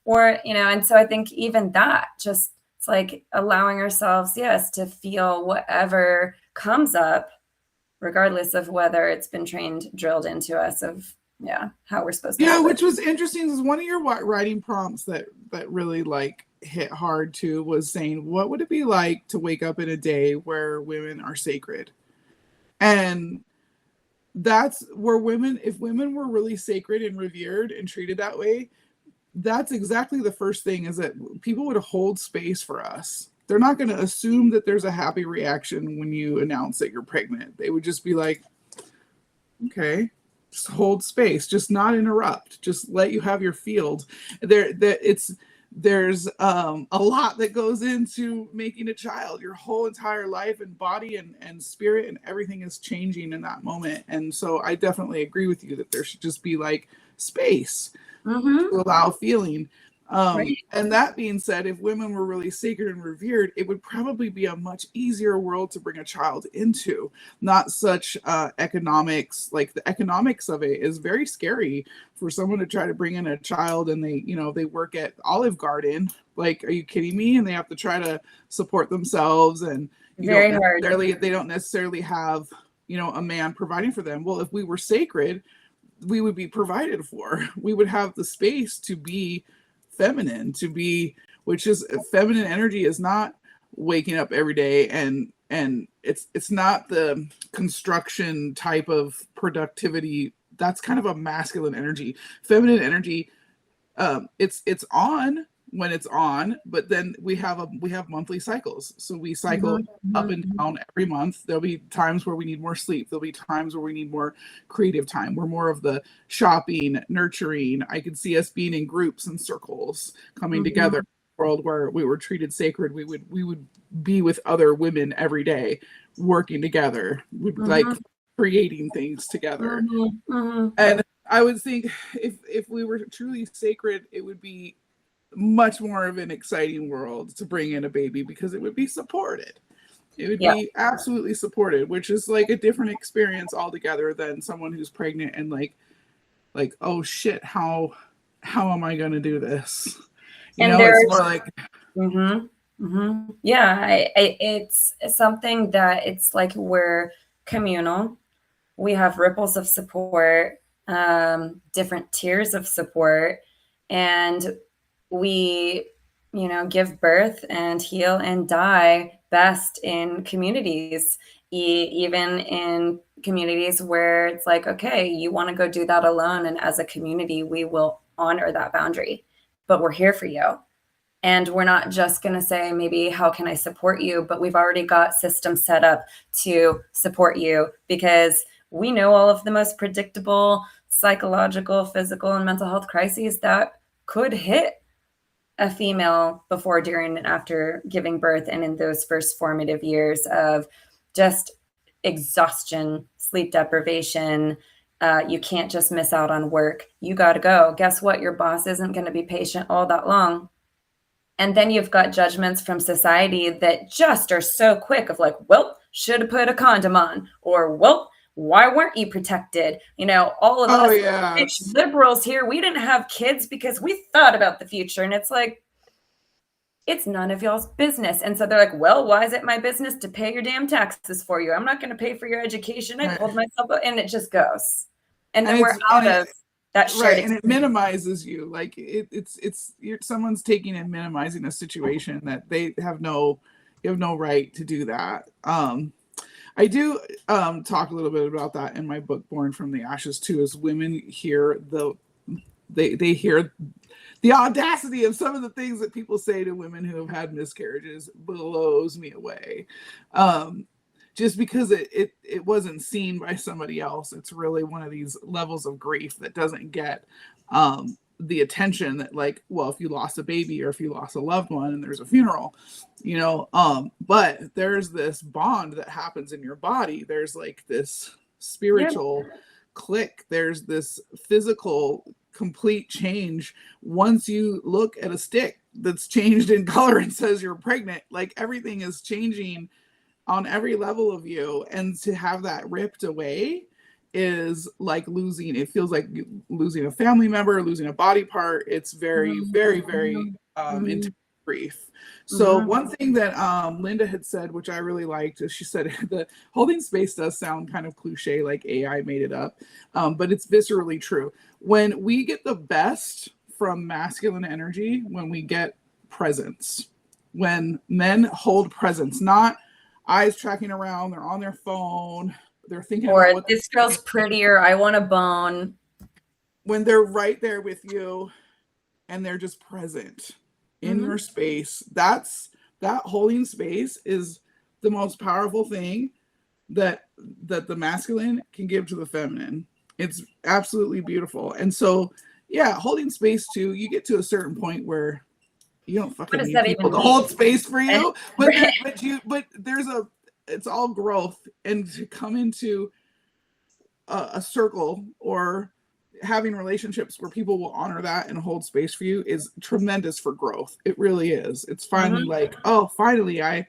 or, you know, and so I think even that just, it's like allowing ourselves, yes, to feel whatever comes up, regardless of whether it's been drilled into us of, how we're supposed to. Yeah, which was interesting is one of your writing prompts that really like hit hard too was saying, what would it be like to wake up in a day where women are sacred? And that's where if women were really sacred and revered and treated that way, that's exactly the first thing, is that people would hold space for us. They're not going to assume that there's a happy reaction when you announce that you're pregnant. They would just be like, okay, just hold space, just not interrupt, just let you have your field. There's a lot that goes into making a child. Your whole entire life and body and spirit and everything is changing in that moment. And so I definitely agree with you that there should just be like space to allow feeling. Right. And that being said, if women were really sacred and revered, it would probably be a much easier world to bring a child into. Not such economics, like the economics of it is very scary for someone to try to bring in a child, and they work at Olive Garden. Like, are you kidding me? And they have to try to support themselves, and Very hard. they don't necessarily have a man providing for them. Well, if we were sacred, we would be provided for. We would have the space to be feminine, which is feminine energy is not waking up every day and it's not the construction type of productivity. That's kind of a masculine energy. Feminine energy, it's on when it's on, but then we have monthly cycles. So we cycle up and down every month. There'll be times where we need more sleep. There'll be times where we need more creative time. We're more of the shopping, nurturing. I could see us being in groups and circles coming together. World where we were treated sacred, we would be with other women every day, working together, like creating things together. And I would think if we were truly sacred, it would be much more of an exciting world to bring in a baby, because it would be supported. It would be absolutely supported, which is like a different experience altogether than someone who's pregnant and like, oh shit, how am I going to do this? It's more like, it's something that it's like we're communal. We have ripples of support, different tiers of support, and we, give birth and heal and die best in communities, even in communities where it's like, okay, you want to go do that alone. And as a community, we will honor that boundary, but we're here for you. And we're not just going to say, maybe, how can I support you? But we've already got systems set up to support you, because we know all of the most predictable psychological, physical, and mental health crises that could hit a female before, during, and after giving birth, and in those first formative years of just exhaustion, sleep deprivation. You can't just miss out on work. You got to go. Guess what? Your boss isn't going to be patient all that long. And then you've got judgments from society that just are so quick of like, well, should have put a condom on, or, well, why weren't you protected? All of us liberals here, we didn't have kids because we thought about the future. And it's like, it's none of y'all's business. And so they're like, well, why is it my business to pay your damn taxes for you? I'm not going to pay for your education. I pulled myself up, and it just goes. And then we're out of that shared and it minimizes you. Like someone's taking and minimizing a situation that they have you have no right to do that. I do talk a little bit about that in my book, Born from the Ashes too, as women hear they hear the audacity of some of the things that people say to women who have had miscarriages blows me away. Just because it wasn't seen by somebody else. It's really one of these levels of grief that doesn't get the attention that, like, well, if you lost a baby or if you lost a loved one and there's a funeral, but there's this bond that happens in your body. There's like this spiritual click. There's this physical complete change. Once you look at a stick that's changed in color and says you're pregnant, like everything is changing on every level of you. And to have that ripped away is like it feels like losing a family member, losing a body part. It's very, very, very intense grief. So one thing that Linda had said, which I really liked, is she said the holding space does sound kind of cliche, like AI made it up, but it's viscerally true. When we get the best from masculine energy, when we get presence, when men hold presence, not eyes tracking around, they're on their phone, they're thinking about what this girl's prettier, I want a bone. When they're right there with you and they're just present in your space, that holding space is the most powerful thing that the masculine can give to the feminine. It's absolutely beautiful. And so, holding space too, you get to a certain point where you don't fucking need people to hold space for you, but it's all growth. And to come into a circle or having relationships where people will honor that and hold space for you is tremendous for growth. It really is. It's finally like, oh, finally I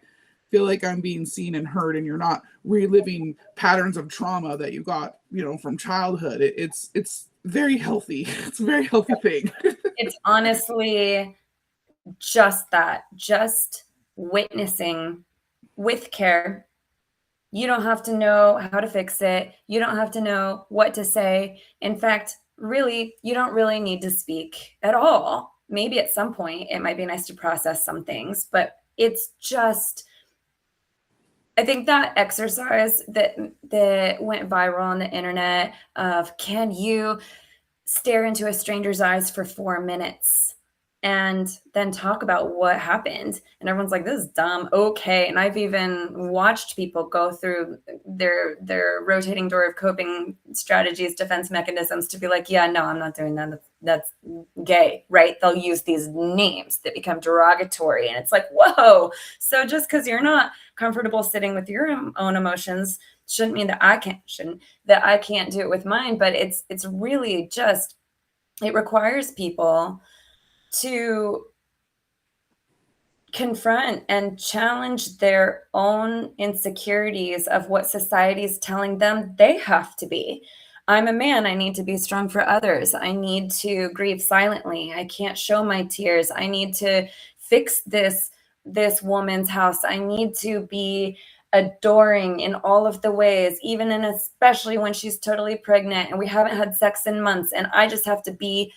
feel like I'm being seen and heard, and you're not reliving patterns of trauma that you got, from childhood. It's very healthy. It's a very healthy thing. It's honestly just that, just witnessing with care You don't have to know how to fix it. You don't have to know what to say. In fact, really, you don't really need to speak at all. Maybe at some point it might be nice to process some things, but it's just, I think that exercise that went viral on the internet of, can you stare into a stranger's eyes for 4 minutes and then talk about what happened? And everyone's like, this is dumb. Okay. And I've even watched people go through their rotating door of coping strategies, defense mechanisms, to be like, yeah, no, I'm not doing that. That's gay, right? They'll use these names that become derogatory. And it's like, whoa. So just because you're not comfortable sitting with your own emotions shouldn't mean that I can't do it with mine. But it's really just, it requires people to confront and challenge their own insecurities of what society is telling them they have to be. I'm a man, I need to be strong for others. I need to grieve silently. I can't show my tears. I need to fix this woman's house. I need to be adoring in all of the ways, even and especially when she's totally pregnant and we haven't had sex in months, and I just have to be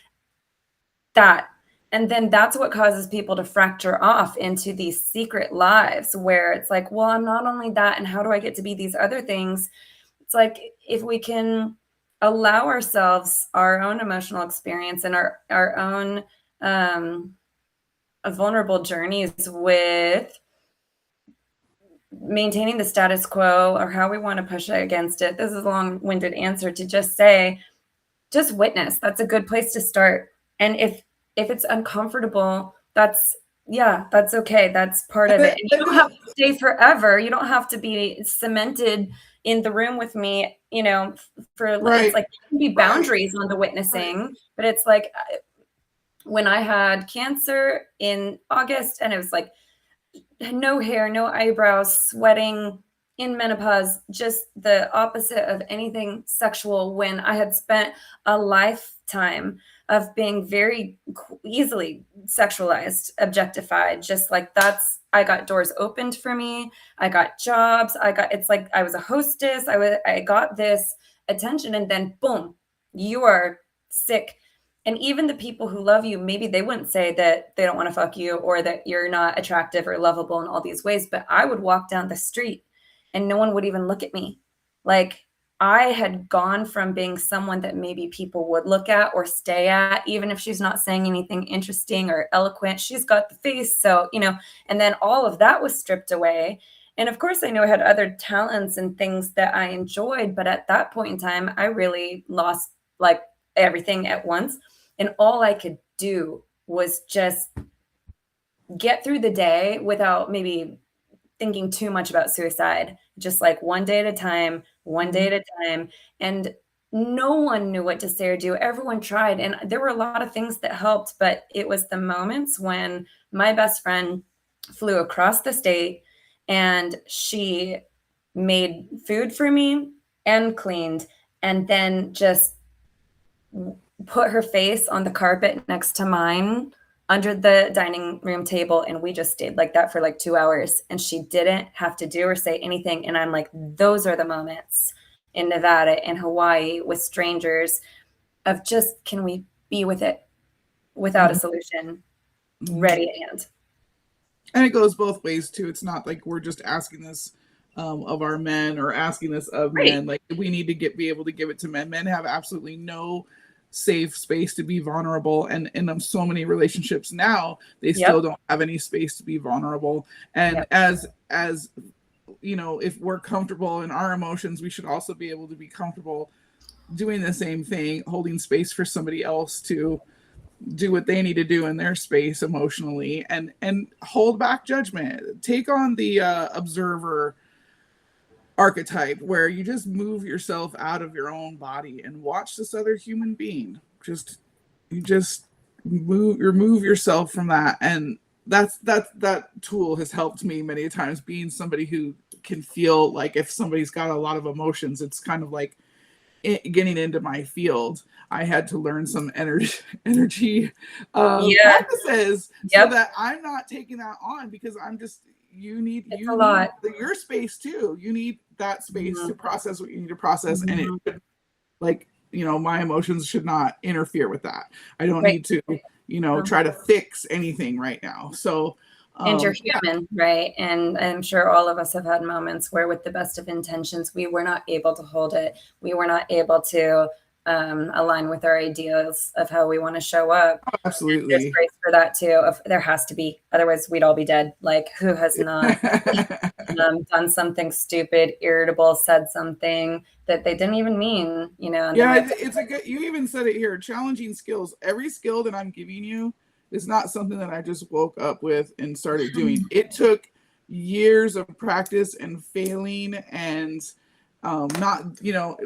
that. And then that's what causes people to fracture off into these secret lives where it's like, well, I'm not only that, and how do I get to be these other things? It's like, if we can allow ourselves our own emotional experience and our own vulnerable journeys with maintaining the status quo, or how we want to push against it. This is a long-winded answer to just say, just witness. That's a good place to start. And if it's uncomfortable, that's okay. That's part of it. And you don't have to stay forever. You don't have to be cemented in the room with me, for Right. It's like, there can be boundaries on the witnessing, but it's like, when I had cancer in August, and it was like, no hair, no eyebrows, sweating, in menopause, just the opposite of anything sexual, when I had spent a lifetime of being very easily sexualized, objectified, just like I got doors opened for me. I got jobs. It's like I was a hostess. I got this attention, and then boom, you are sick. And even the people who love you, maybe they wouldn't say that they don't want to fuck you or that you're not attractive or lovable in all these ways. But I would walk down the street and no one would even look at me. Like, I had gone from being someone that maybe people would look at or stay at, even if she's not saying anything interesting or eloquent. She's got the face. So, and then all of that was stripped away. And of course, I knew I had other talents and things that I enjoyed. But at that point in time, I really lost like everything at once. And all I could do was just get through the day without maybe thinking too much about suicide, just like one day at a time, one day at a time. And no one knew what to say or do. Everyone tried. And there were a lot of things that helped, but it was the moments when my best friend flew across the state and she made food for me and cleaned, and then just put her face on the carpet next to mine under the dining room table, and we just stayed like that for like 2 hours, and she didn't have to do or say anything. And I'm like, those are the moments in Nevada and Hawaii with strangers of just, can we be with it without a solution ready at hand? And it goes both ways too. It's not like we're just asking this of our men or asking this of Right. men. Like, we need to be able to give it to men. Men have absolutely no safe space to be vulnerable, and in so many relationships now they still don't have any space to be vulnerable. And as if we're comfortable in our emotions, we should also be able to be comfortable doing the same thing, holding space for somebody else to do what they need to do in their space emotionally, and hold back judgment. Take on the observer archetype, where you just move yourself out of your own body and watch this other human being. You just remove yourself from that. And that tool has helped me many times, being somebody who can feel like, if somebody's got a lot of emotions, it's kind of like getting into my field. I had to learn some energy practices so that I'm not taking that on, because I'm just, you need a lot. your space too. You need that space to process what you need to process. And it Mhm. should, like, my emotions should not interfere with that. I don't Right. need to, Um, try to fix anything right now. So, and you're yeah, human, right? And I'm sure all of us have had moments where, with the best of intentions, we were not able to hold it. We were not able to align with our ideals of how we want to show up. There's absolutely. grace for that too. There has to be, otherwise we'd all be dead. Like, who has not done something stupid, irritable, said something that they didn't even mean, and then we Yeah, have to. it's a good, you even said it here, challenging skills. Every skill that I'm giving you is not something that I just woke up with and started doing. It took years of practice and failing and not,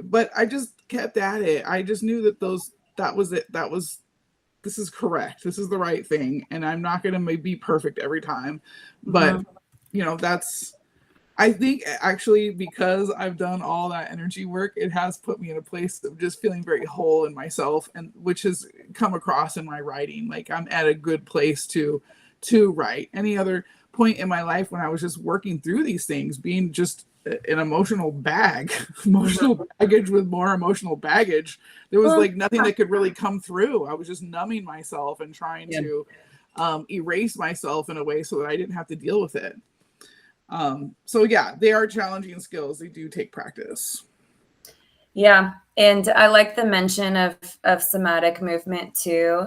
but I just kept at it. I just knew that was it. This is correct. This is the right thing. And I'm not going to be perfect every time. But, Mhm. that's, I think actually because I've done all that energy work, it has put me in a place of just feeling very whole in myself, and which has come across in my writing. Like I'm at a good place to write. Any other point in my life when I was just working through these things, being just an emotional bag, Mhm. emotional baggage with more emotional baggage, there was Well, like nothing that could really come through. I was just numbing myself and trying yeah. to erase myself in a way so that I didn't have to deal with it. So yeah, they are challenging skills. They do take practice. Yeah, and I like the mention of somatic movement too.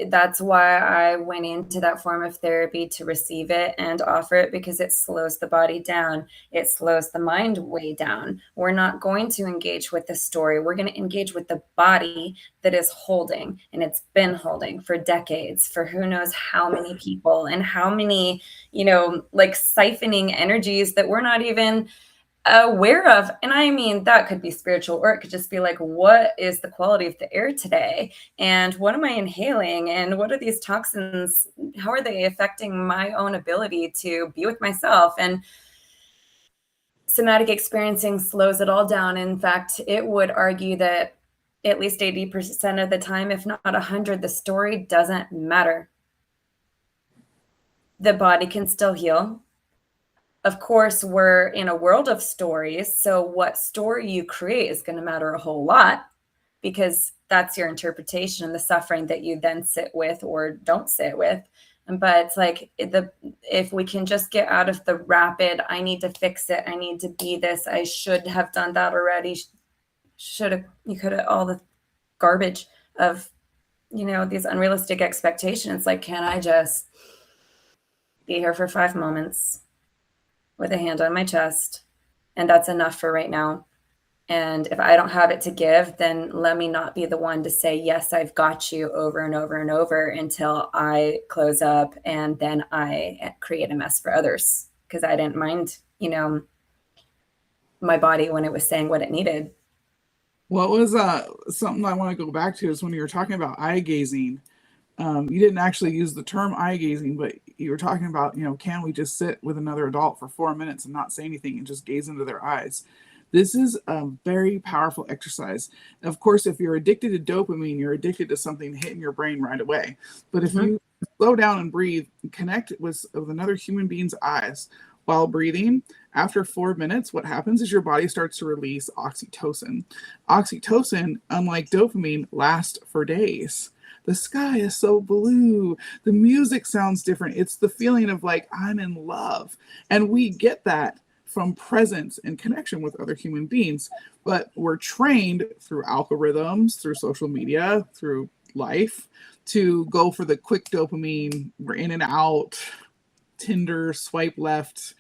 That's why I went into that form of therapy, to receive it and offer it, because it slows the body down. It slows the mind way down. We're not going to engage with the story. We're going to engage with the body that is holding, and it's been holding for decades, for who knows how many people, and how many, like siphoning energies that we're not even aware of. And I mean, that could be spiritual, or it could just be like, what is the quality of the air today, and what am I inhaling, and what are these toxins, how are they affecting my own ability to be with myself? And somatic experiencing slows it all down. In fact, it would argue that at least 80% of the time, if not 100, the story doesn't matter. The body can still heal. Of course, we're in a world of stories. So, what story you create is going to matter a whole lot, because that's your interpretation and the suffering that you then sit with or don't sit with. But it's like, if we can just get out of the rapid, I need to fix it, I need to be this, I should have done that already, should have, you could have, all the garbage of, these unrealistic expectations. Like, can I just be here for 5 moments with a hand on my chest, and that's enough for right now. And if I don't have it to give, then let me not be the one to say, yes, I've got you, over and over and over, until I close up and then I create a mess for others, because I didn't mind, my body when it was saying what it needed. What was something I want to go back to is when you were talking about eye gazing. You didn't actually use the term eye gazing, but you were talking about, can we just sit with another adult for 4 minutes and not say anything and just gaze into their eyes? This is a very powerful exercise. Of course, if you're addicted to dopamine, you're addicted to something hitting your brain right away. But if Mhm. you slow down and breathe and connect with another human being's eyes while breathing, after 4 minutes, what happens is your body starts to release oxytocin. Oxytocin, unlike dopamine, lasts for days. The sky is so blue. The music sounds different. It's the feeling of like, I'm in love. And we get that from presence and connection with other human beings. But we're trained through algorithms, through social media, through life to go for the quick dopamine. We're in and out, Tinder, swipe left,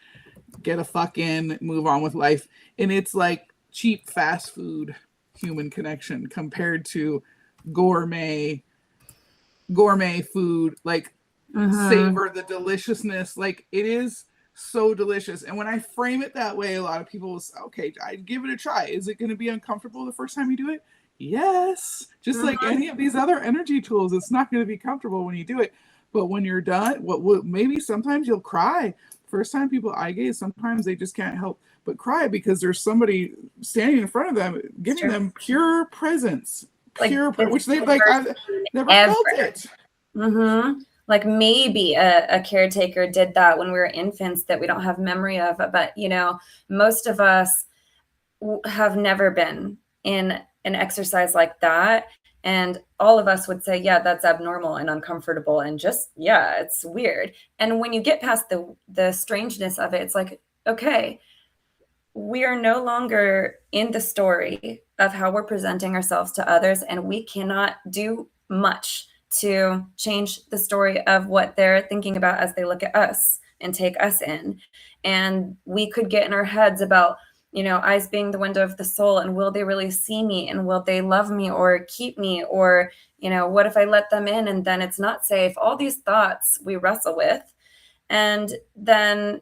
get a fuck in, move on with life. And it's like cheap fast food human connection compared to gourmet food, like Mhm. savor the deliciousness. Like it is so delicious. And when I frame it that way, a lot of people will say, okay, I'd give it a try. Is it going to be uncomfortable the first time you do it? Yes. Just like Mhm. any of these other energy tools, it's not going to be comfortable when you do it. But when you're done, what maybe sometimes you'll cry. First time people eye gaze, sometimes they just can't help but cry because there's somebody standing in front of them, It's giving true. them pure presence, Like, pure, it's which they the like. first I've time never ever. felt it. Mhm. Like maybe a caretaker did that when we were infants that we don't have memory of, but most of us have never been in an exercise like that, and all of us would say, yeah, that's abnormal and uncomfortable and just, yeah, it's weird. And when you get past the strangeness of it, it's like, okay, we are no longer in the story of how we're presenting ourselves to others, and we cannot do much to change the story of what they're thinking about as they look at us and take us in. And we could get in our heads about, eyes being the window of the soul, and will they really see me, and will they love me or keep me, or what if I let them in and then it's not safe? All these thoughts we wrestle with, and then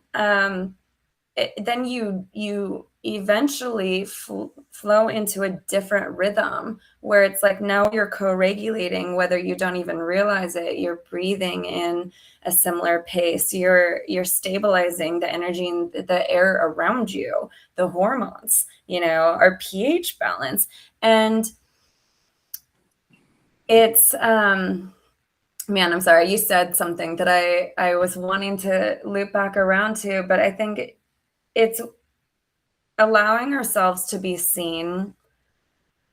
then you eventually flow into a different rhythm where it's like now you're co-regulating, whether you don't even realize it. You're breathing in a similar pace, you're stabilizing the energy in the air around you, the hormones, our pH balance. And it's man, I'm sorry, you said something that I was wanting to loop back around to, but I think it's allowing ourselves to be seen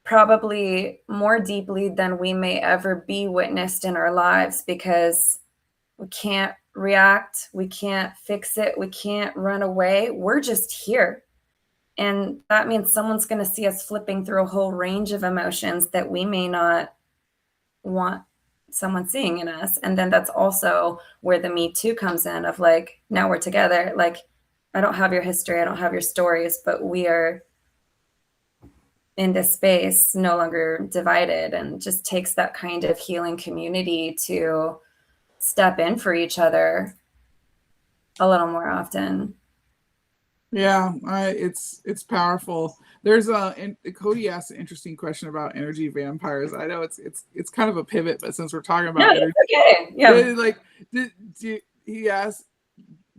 probably more deeply than we may ever be witnessed in our lives, because we can't react, we can't fix it, we can't run away. We're just here. And that means someone's going to see us flipping through a whole range of emotions that we may not want someone seeing in us. And then that's also where the Me Too comes in, of like, now we're together. Like, I don't have your history, I don't have your stories, but we are in this space no longer divided, and just takes that kind of healing community to step in for each other a little more often. Yeah, it's powerful. There's Cody asked an interesting question about energy vampires. I know it's kind of a pivot, but since we're talking about No, energy, okay. Yeah. like he asked,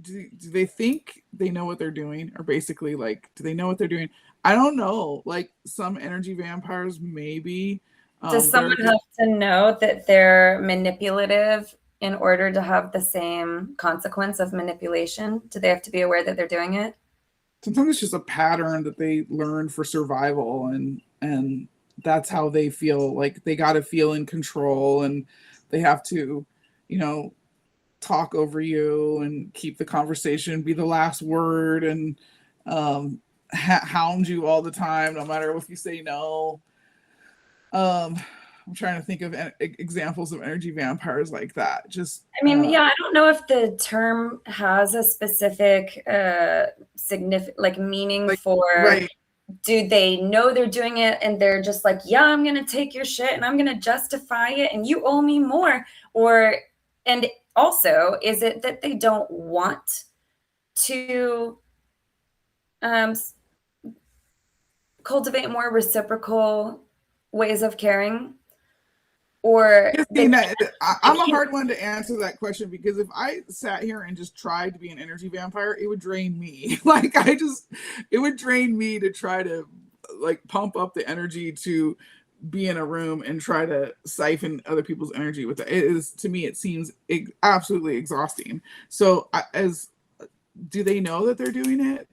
do they think they know what they're doing, or basically like, do they know what they're doing? I don't know. Like some energy vampires, maybe. Does someone have to know that they're manipulative in order to have the same consequence of manipulation? Do they have to be aware that they're doing it? Sometimes it's just a pattern that they learned for survival, and that's how they feel like they got to feel in control, and they have to, talk over you and keep the conversation, be the last word, and hound you all the time, no matter if you say no. I'm trying to think of examples of energy vampires like that. Just, I mean, yeah, I don't know if the term has a specific significant like meaning like, for, right. do they know they're doing it and they're just like, yeah, I'm gonna take your shit and I'm gonna justify it and you owe me more? Or, and also, is it that they don't want to cultivate more reciprocal ways of caring? Or I'm a hard one to answer that question, because if I sat here and just tried to be an energy vampire, it would drain me. Like it would drain me to try to like pump up the energy to be in a room and try to siphon other people's energy with it. It is, to me, it seems absolutely exhausting. So do they know that they're doing it?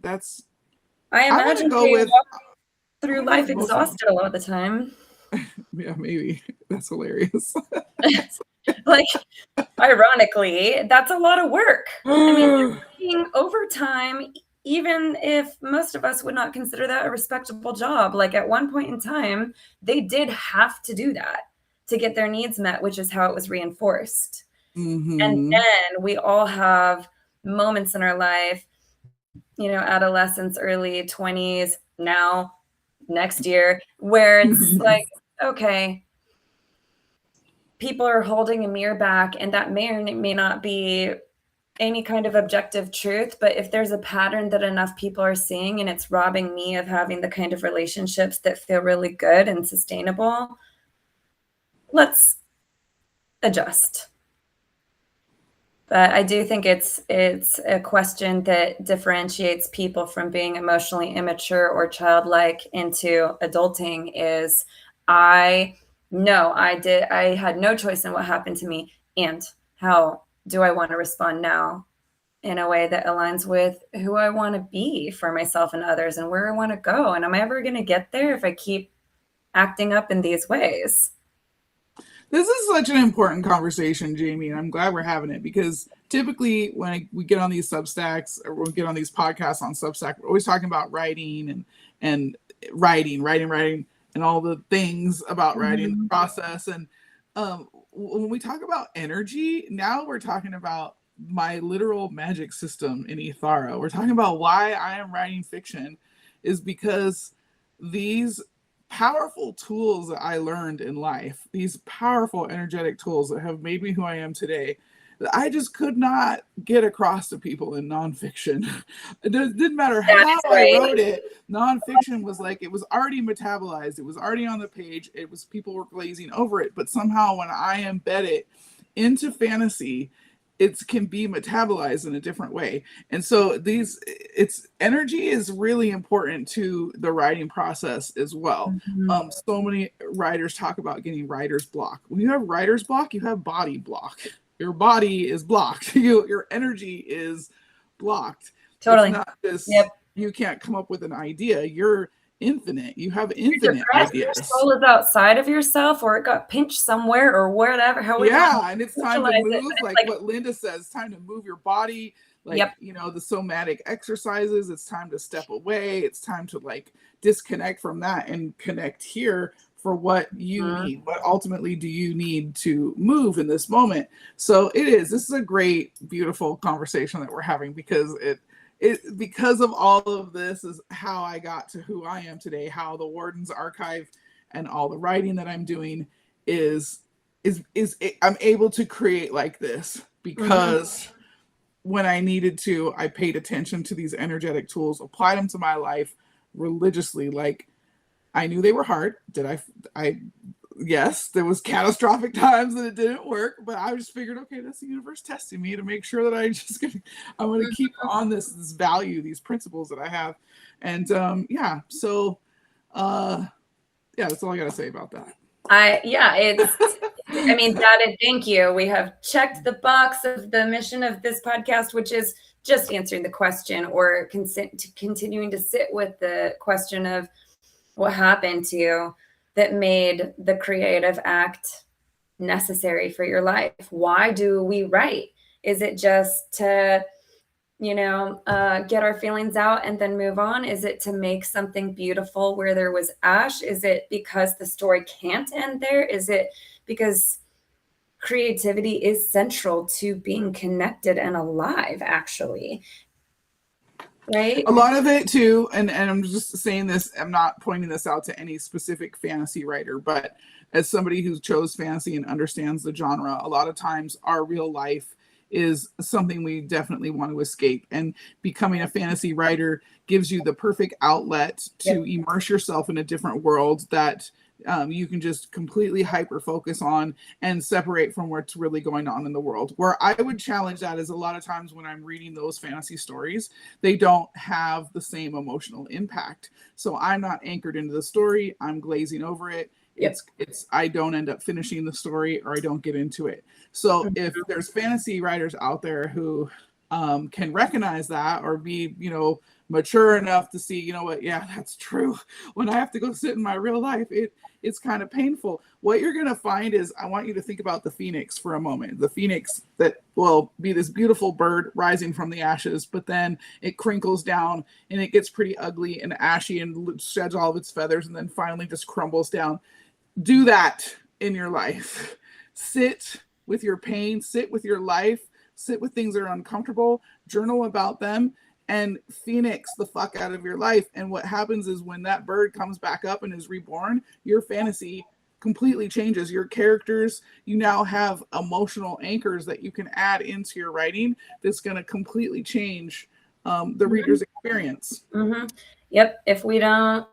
I imagine go they with walk through life exhausted a lot of the time. Yeah, maybe. That's hilarious. Like, ironically, that's a lot of work. I mean, they're working overtime, even if most of us would not consider that a respectable job. Like, at one point in time, they did have to do that to get their needs met, which is how it was reinforced. And then we all have moments in our life, adolescence, early 20s, now, next year, where it's like, okay, people are holding a mirror back, and that may or may not be any kind of objective truth, but if there's a pattern that enough people are seeing and it's robbing me of having the kind of relationships that feel really good and sustainable, let's adjust. But I do think it's a question that differentiates people from being emotionally immature or childlike into adulting. Is I had no choice in what happened to me, and how do I want to respond now in a way that aligns with who I want to be for myself and others and where I want to go? And am I ever going to get there if I keep acting up in these ways? This is such an important conversation, Jamie, and I'm glad we're having it because typically when we get on these Substacks or when we get on these podcasts on Substack, we're always talking about writing and writing, and all the things about writing, the process. And when we talk about energy, now we're talking about my literal magic system in Ethara. We're talking about why I am writing fiction is because these powerful tools that I learned in life, these powerful energetic tools that have made me who I am today, that I just could not get across to people in nonfiction. It didn't matter how I wrote it. Nonfiction was like, it was already metabolized. It was already on the page. It was, people were glazing over it. But somehow when I embed it into fantasy, it can be metabolized in a different way. And so it's energy is really important to the writing process as well. So many writers talk about getting writer's block. When you have writer's block, you have body block. Your body is blocked. Your energy is blocked. Totally. It's not just, you can't come up with an idea. You're infinite. You have infinite ideas. Your soul is outside of yourself, or it got pinched somewhere, or whatever. And it's time to move. Like what Linda says, it's time to move your body. Like, you know, the somatic exercises. It's time to step away. It's time to like disconnect from that and connect here for what you need. What ultimately do you need to move in this moment? So this is a great, beautiful conversation that we're having because because of all of this is how I got to who I am today, how the Warden's archive and all the writing that I'm doing is I'm able to create like this because when I needed to, I paid attention to these energetic tools, applied them to my life religiously. Like, I knew they were hard. Yes, there was catastrophic times that it didn't work, but I just figured, okay, that's the universe testing me to make sure that I'm going to keep on this value, these principles that I have. And that's all I got to say about that. Dad, thank you. We have checked the box of the mission of this podcast, which is just answering the question or continuing to sit with the question of what happened to you that made the creative act necessary for your life. Why do we write? Is it just to, get our feelings out and then move on? Is it to make something beautiful where there was ash? Is it because the story can't end there? Is it because creativity is central to being connected and alive, actually? Right? A lot of it too, and I'm just saying this, I'm not pointing this out to any specific fantasy writer, but as somebody who chose fantasy and understands the genre, a lot of times our real life is something we definitely want to escape. And becoming a fantasy writer gives you the perfect outlet to immerse yourself in a different world that you can just completely hyper focus on and separate from what's really going on in the world. Where I would challenge that is a lot of times when I'm reading those fantasy stories, they don't have the same emotional impact. So I'm not anchored into the story. I'm glazing over it. I don't end up finishing the story or I don't get into it. So if there's fantasy writers out there who can recognize that or be, mature enough to see, that's true. When I have to go sit in my real life, it's kind of painful. What you're going to find is I want you to think about the phoenix for a moment. The phoenix that will be this beautiful bird rising from the ashes, but then it crinkles down and it gets pretty ugly and ashy and sheds all of its feathers and then finally just crumbles down. Do that in your life. Sit with your pain, sit with your life, sit with things that are uncomfortable, journal about them, and phoenix the fuck out of your life. And what happens is when that bird comes back up and is reborn, your fantasy completely changes. Your characters, you now have emotional anchors that you can add into your writing that's going to completely change the reader's experience. Yep. If we don't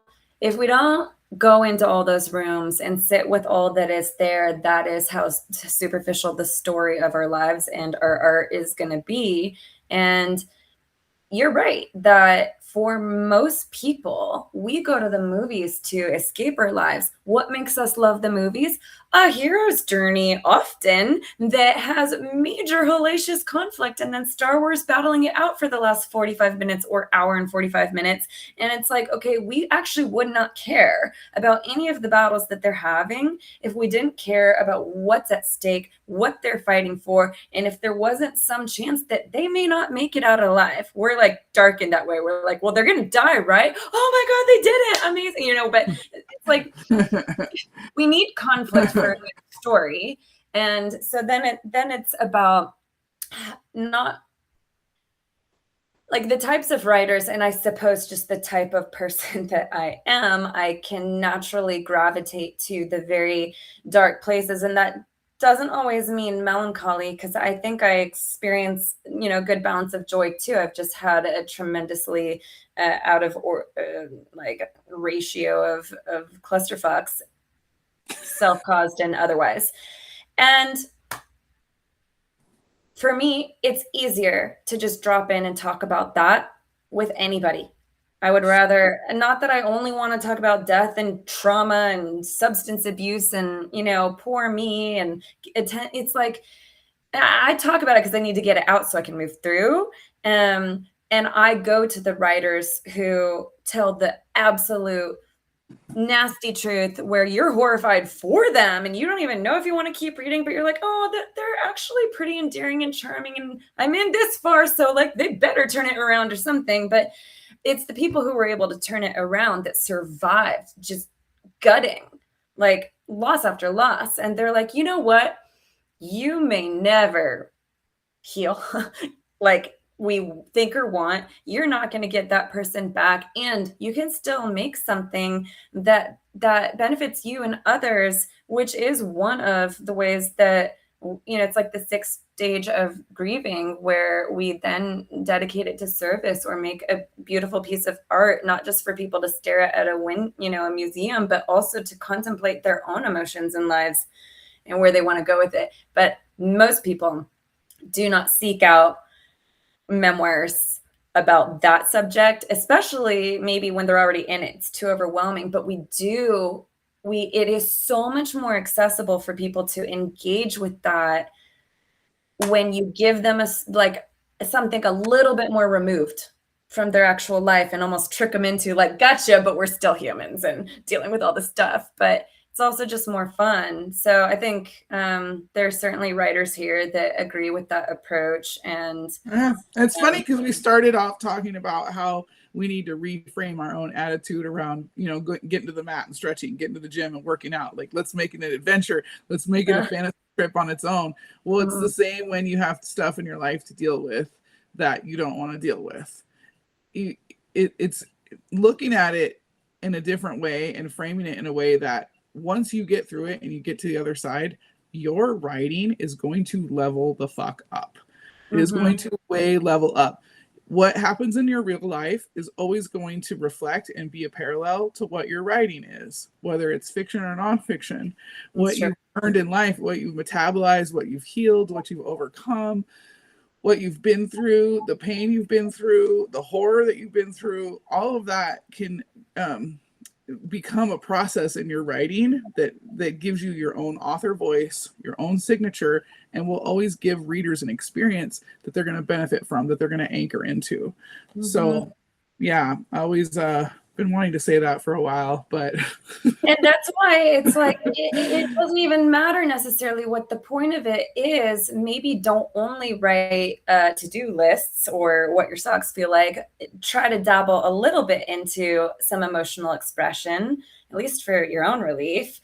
go into all those rooms and sit with all that is there, that is how superficial the story of our lives and our art is going to be. And you're right that for most people, we go to the movies to escape our lives. What makes us love the movies? A hero's journey, often, that has major hellacious conflict, and then Star Wars battling it out for the last 45 minutes or hour and 45 minutes. And it's like, okay, we actually would not care about any of the battles that they're having if we didn't care about what's at stake, what they're fighting for, and if there wasn't some chance that they may not make it out alive. We're like darkened that way. We're like, well, they're gonna die, right? Oh my God, they did it! Amazing, you know. But it's like we need conflict for a good story, and so then it's about not like the types of writers, and I suppose just the type of person that I am, I can naturally gravitate to the very dark places. And that doesn't always mean melancholy, because I think I experience, good balance of joy too. I've just had a tremendously out of like ratio of clusterfucks, self-caused and otherwise. And for me, it's easier to just drop in and talk about that with anybody. I would rather, not that I only want to talk about death and trauma and substance abuse and, poor me. And it's like, I talk about it because I need to get it out so I can move through. And I go to the writers who tell the absolute nasty truth, where you're horrified for them and you don't even know if you want to keep reading, but you're like, oh, they're actually pretty endearing and charming, and I'm in this far, so like they better turn it around or something. But it's the people who were able to turn it around that survived just gutting, like loss after loss, and they're like, you know what, you may never heal like we think or want. You're not going to get that person back, and you can still make something that benefits you and others, which is one of the ways that, it's like the sixth stage of grieving, where we then dedicate it to service or make a beautiful piece of art, not just for people to stare at a museum, but also to contemplate their own emotions and lives and where they want to go with it. But most people do not seek out memoirs about that subject, especially maybe when they're already in it. It's too overwhelming. But it is so much more accessible for people to engage with that when you give them something a little bit more removed from their actual life, and almost trick them into like, gotcha, but we're still humans and dealing with all this stuff. But it's also just more fun. So I think there's certainly writers here that agree with that approach. And yeah, it's funny because we started off talking about how we need to reframe our own attitude around, getting to the mat and stretching, getting to the gym and working out. Like, let's make it an adventure. Let's make it a fantasy trip on its own. Well, it's the same when you have stuff in your life to deal with that you don't want to deal with. It's looking at it in a different way and framing it in a way that once you get through it and you get to the other side, your writing is going to level the fuck up. It is going to way level up. What happens in your real life is always going to reflect and be a parallel to what your writing is, whether it's fiction or nonfiction. What you've learned in life, what you've metabolized, what you've healed, what you've overcome, what you've been through, the pain you've been through, the horror that you've been through, all of that can become a process in your writing that gives you your own author voice, your own signature, and will always give readers an experience that they're going to benefit from, that they're going to anchor into. So yeah, I always been wanting to say that for a while, but and that's why it's like it doesn't even matter necessarily what the point of it is. Maybe don't only write to-do lists or what your socks feel like. Try to dabble a little bit into some emotional expression, at least for your own relief.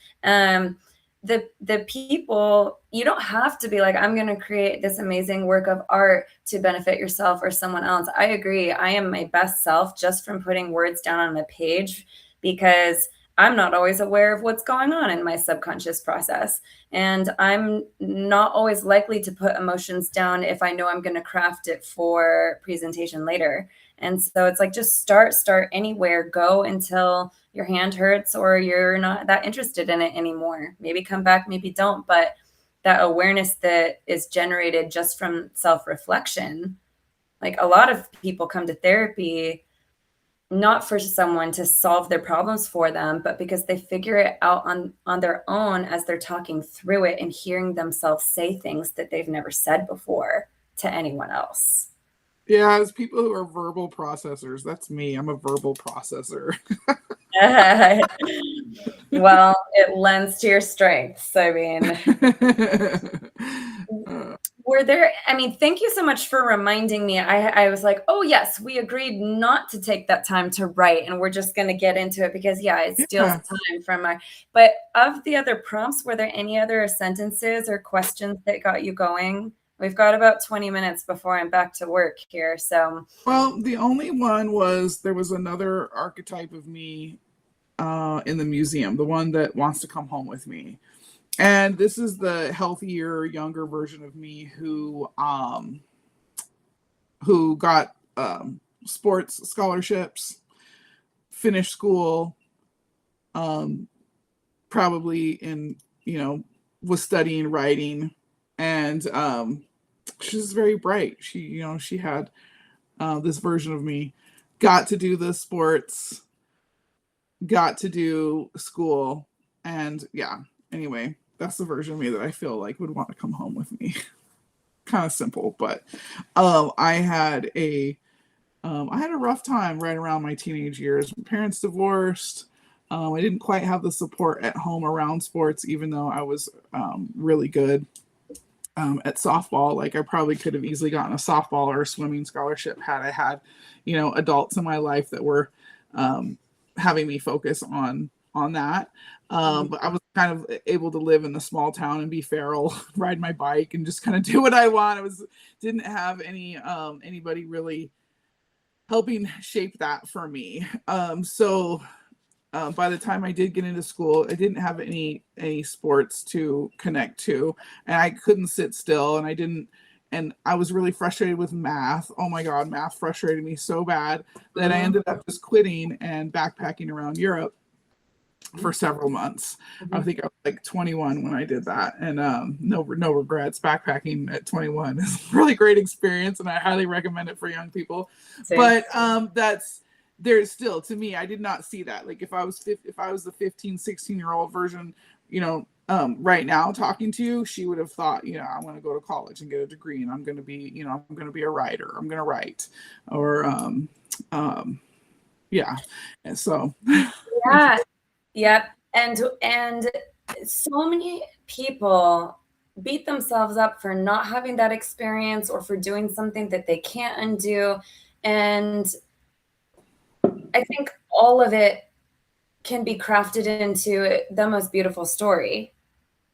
The people, you don't have to be like, I'm going to create this amazing work of art to benefit yourself or someone else. I agree. I am my best self just from putting words down on a page, because I'm not always aware of what's going on in my subconscious process. And I'm not always likely to put emotions down if I know I'm going to craft it for presentation later. And so it's like, just start anywhere, go until your hand hurts or you're not that interested in it anymore. Maybe come back, maybe don't. But that awareness that is generated just from self-reflection, like a lot of people come to therapy not for someone to solve their problems for them, but because they figure it out on their own as they're talking through it and hearing themselves say things that they've never said before to anyone else. Yeah, as people who are verbal processors, that's me. I'm a verbal processor. Well, it lends to your strengths. I mean, were there, I mean, thank you so much for reminding me. I was like, oh, yes, we agreed not to take that time to write, and we're just going to get into it because, yeah, it steals Yeah. time from my. But of the other prompts, were there any other sentences or questions that got you going? We've got about 20 minutes before I'm back to work here. So, Well, the only one was there was another archetype of me in the museum, the one that wants to come home with me. And this is the healthier, younger version of me who got sports scholarships, finished school, probably in, was studying writing, and she's very bright. She had this version of me, got to do the sports, got to do school, and yeah. Anyway, that's the version of me that I feel like would want to come home with me. Kind of simple, but I had a rough time right around my teenage years. My parents divorced. I didn't quite have the support at home around sports, even though I was really good at softball. Like I probably could have easily gotten a softball or a swimming scholarship had I had, adults in my life that were having me focus on that. But I was kind of able to live in the small town and be feral, ride my bike, and just kind of do what I want. Didn't have anybody really helping shape that for me. So by the time I did get into school, I didn't have any sports to connect to, and I couldn't sit still, and I was really frustrated with math. Oh my God, math frustrated me so bad that I ended up just quitting and backpacking around Europe for several months. I think I was like 21 when I did that, and no regrets. Backpacking at 21 is a really great experience, and I highly recommend it for young people. same. But there's still, to me, I did not see that. Like if I was the 15, 16-year-old version, right now talking to you, she would have thought, I want to go to college and get a degree, and I'm going to be a writer. I'm going to write, or yeah. And so Yeah. Yep. And so many people beat themselves up for not having that experience or for doing something that they can't undo. And I think all of it can be crafted into the most beautiful story,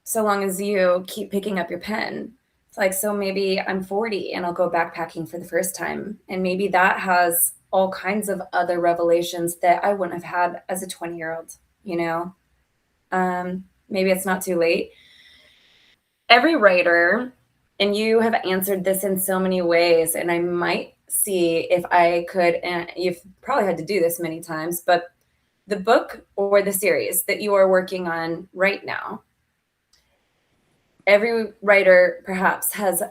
so long as you keep picking up your pen. It's like, so maybe I'm 40 and I'll go backpacking for the first time. And maybe that has all kinds of other revelations that I wouldn't have had as a 20-year-old, maybe it's not too late. Every writer, and you have answered this in so many ways, and I might see if I could, and you've probably had to do this many times, but the book or the series that you are working on right now, every writer perhaps has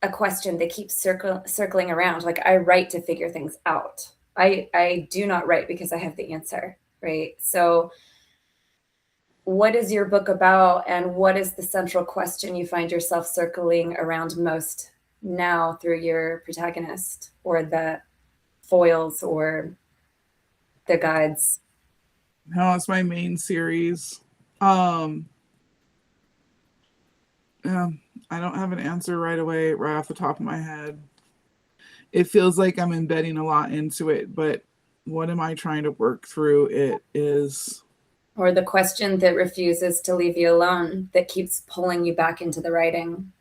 a question that keeps circling around. Like, I write to figure things out. I do not write because I have the answer, right? So what is your book about, and what is the central question you find yourself circling around most now through your protagonist or the foils or the guides? no, it's my main series. I don't have an answer right away, right off the top of my head. It feels like I'm embedding a lot into it, but what am I trying to work through? It is, Or the question that refuses to leave you alone, that keeps pulling you back into the writing?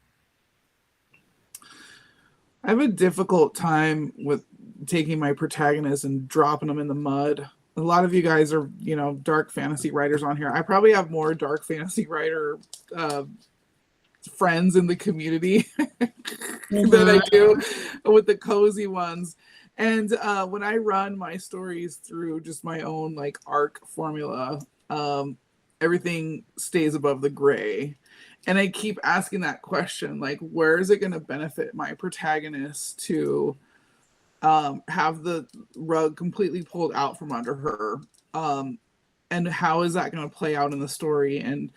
I have a difficult time with taking my protagonists and dropping them in the mud. A lot of you guys are, dark fantasy writers on here. I probably have more dark fantasy writer friends in the community than I do with the cozy ones. And when I run my stories through just my own like arc formula, everything stays above the gray. And I keep asking that question, like, where is it going to benefit my protagonist to have the rug completely pulled out from under her. And how is that going to play out in the story? And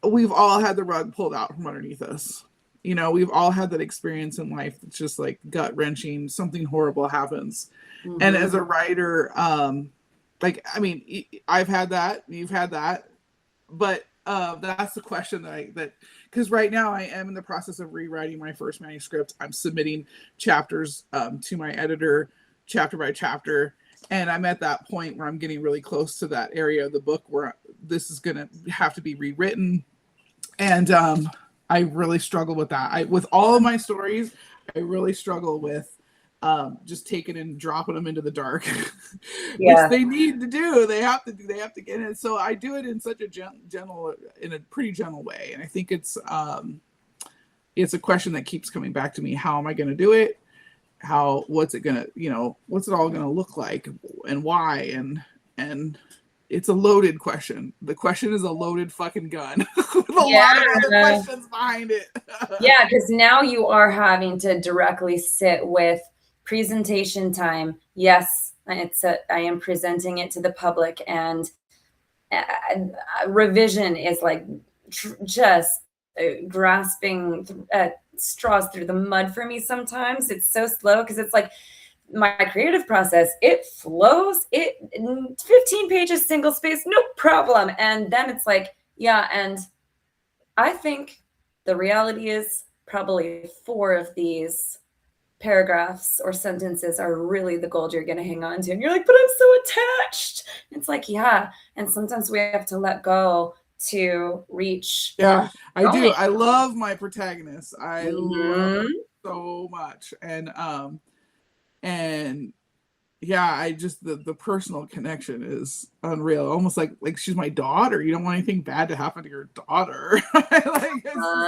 we've all had the rug pulled out from underneath us. We've all had that experience in life. It's just like gut wrenching. Something horrible happens. Mm-hmm. And as a writer, I've had that, you've had that, but that's the question because right now I am in the process of rewriting my first manuscript. I'm submitting chapters to my editor, chapter by chapter. And I'm at that point where I'm getting really close to that area of the book where this is going to have to be rewritten. And I really struggle with that. With all of my stories, I really struggle with just taking and dropping them into the dark, which they need to do. They have to get it. So I do it in such a pretty gentle way. And I think it's a question that keeps coming back to me. How am I going to do it? What's it all gonna look like, and why? And it's a loaded question. The question is a loaded fucking gun with a lot of other questions behind it. Yeah, because now you are having to directly sit with presentation time. Yes, I am presenting it to the public, and revision is like just grasping at straws through the mud for me sometimes. It's so slow because it's like my creative process, it flows, 15 pages, single space, no problem. And then it's like, and I think the reality is probably 4 of these paragraphs or sentences are really the gold you're going to hang on to. And you're like, but I'm so attached. It's like, and sometimes we have to let go to reach. I do. I love my protagonists. I love them so much. And I just the personal connection is unreal. Almost like she's my daughter. You don't want anything bad to happen to your daughter. I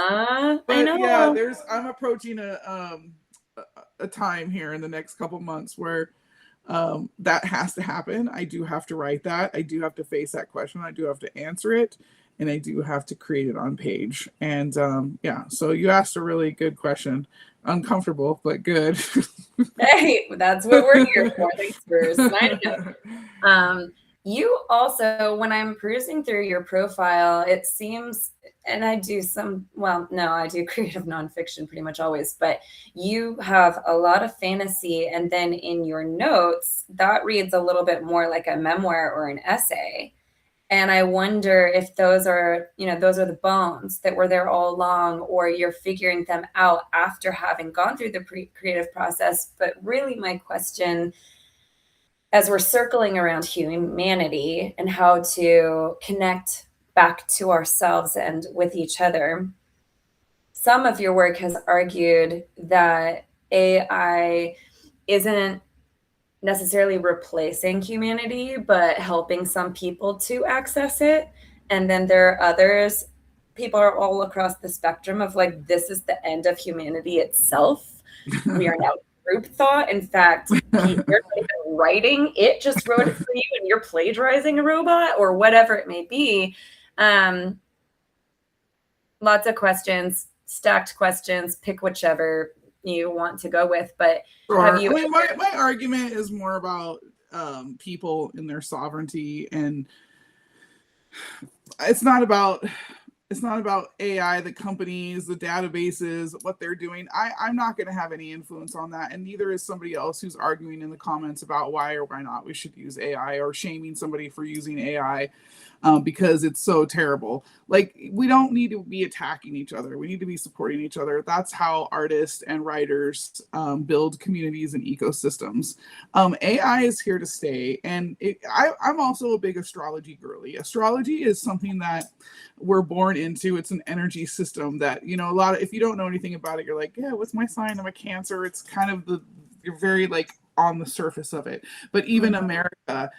know. I'm approaching a time here in the next couple months where that has to happen. I do have to write that. I do have to face that question. I do have to answer it. And I do have to create it on page. And so you asked a really good question. Uncomfortable, but good. Hey, that's what we're here for. Thanks for signing up. You also, when I'm perusing through your profile, it seems, and I do I do creative nonfiction pretty much always, but you have a lot of fantasy. And then in your notes, that reads a little bit more like a memoir or an essay. And I wonder if those are the bones that were there all along, or you're figuring them out after having gone through the creative process. But really my question, as we're circling around humanity and how to connect back to ourselves and with each other, some of your work has argued that AI isn't necessarily replacing humanity, but helping some people to access it. And then there are others, people are all across the spectrum of like, this is the end of humanity itself. We are now group thought. In fact, you're not even writing, it just wrote it for you, and you're plagiarizing a robot or whatever it may be. Lots of questions, stacked questions, pick whichever you want to go with. But have you my argument is more about people and their sovereignty, and it's not about AI, the companies, the databases, what they're doing. I'm not going to have any influence on that, and neither is somebody else who's arguing in the comments about why or why not we should use AI, or shaming somebody for using AI because it's so terrible. Like, we don't need to be attacking each other. We need to be supporting each other. That's how artists and writers build communities and ecosystems. AI is here to stay, and I'm also a big astrology girly. Astrology is something that we're born into. It's an energy system that, if you don't know anything about it, you're like, yeah, what's my sign? I'm a Cancer. It's kind of you're very like on the surface of it. But even America,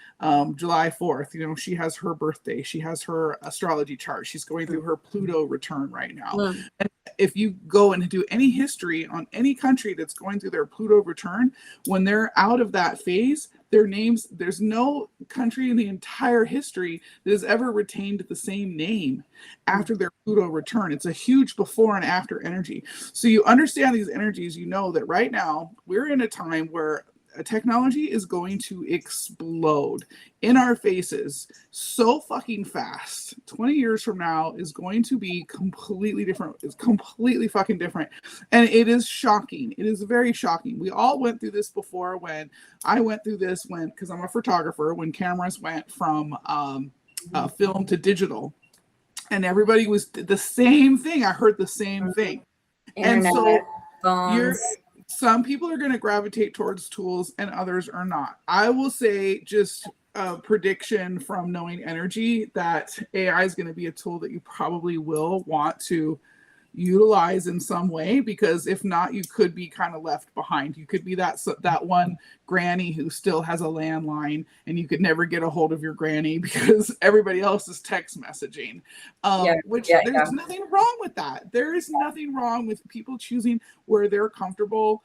July 4th, she has her birthday. She has her astrology chart. She's going through her Pluto return right now. And if you go and do any history on any country that's going through their Pluto return, when they're out of that phase, their names. There's no country in the entire history that has ever retained the same name after their Pluto return. It's a huge before and after energy. So you understand these energies, you know that right now we're in a time where technology is going to explode in our faces so fucking fast. 20 years from now is going to be completely different. It's completely fucking different. And it is shocking. It is very shocking. We all went through this before. When I went through this, because I'm a photographer, when cameras went from film to digital, and everybody was the same thing. I heard the same thing. Internet, and so phones. Some people are going to gravitate towards tools and others are not. I will say, just a prediction from knowing energy, that AI is going to be a tool that you probably will want to utilize in some way, because if not, you could be kind of left behind. You could be that one granny who still has a landline and you could never get a hold of your granny because everybody else is text messaging. There's nothing wrong with that. There is nothing wrong with people choosing where they're comfortable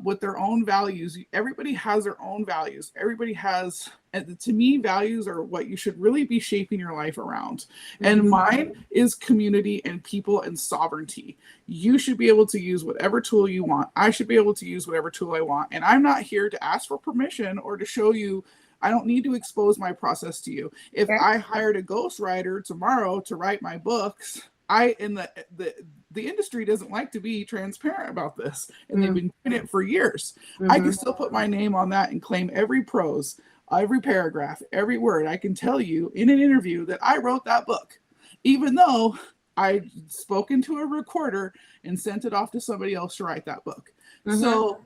with their own values. Everybody has their own values. Everybody has, to me, values are what you should really be shaping your life around. And mine is community and people and sovereignty. You should be able to use whatever tool you want. I should be able to use whatever tool I want. And I'm not here to ask for permission or to show you. I don't need to expose my process to you. If I hired a ghostwriter tomorrow to write my books, the industry doesn't like to be transparent about this, and they've been doing it for years. I can still put my name on that and claim every prose, every paragraph, every word. I can tell you in an interview that I wrote that book, even though I spoke into a recorder and sent it off to somebody else to write that book. So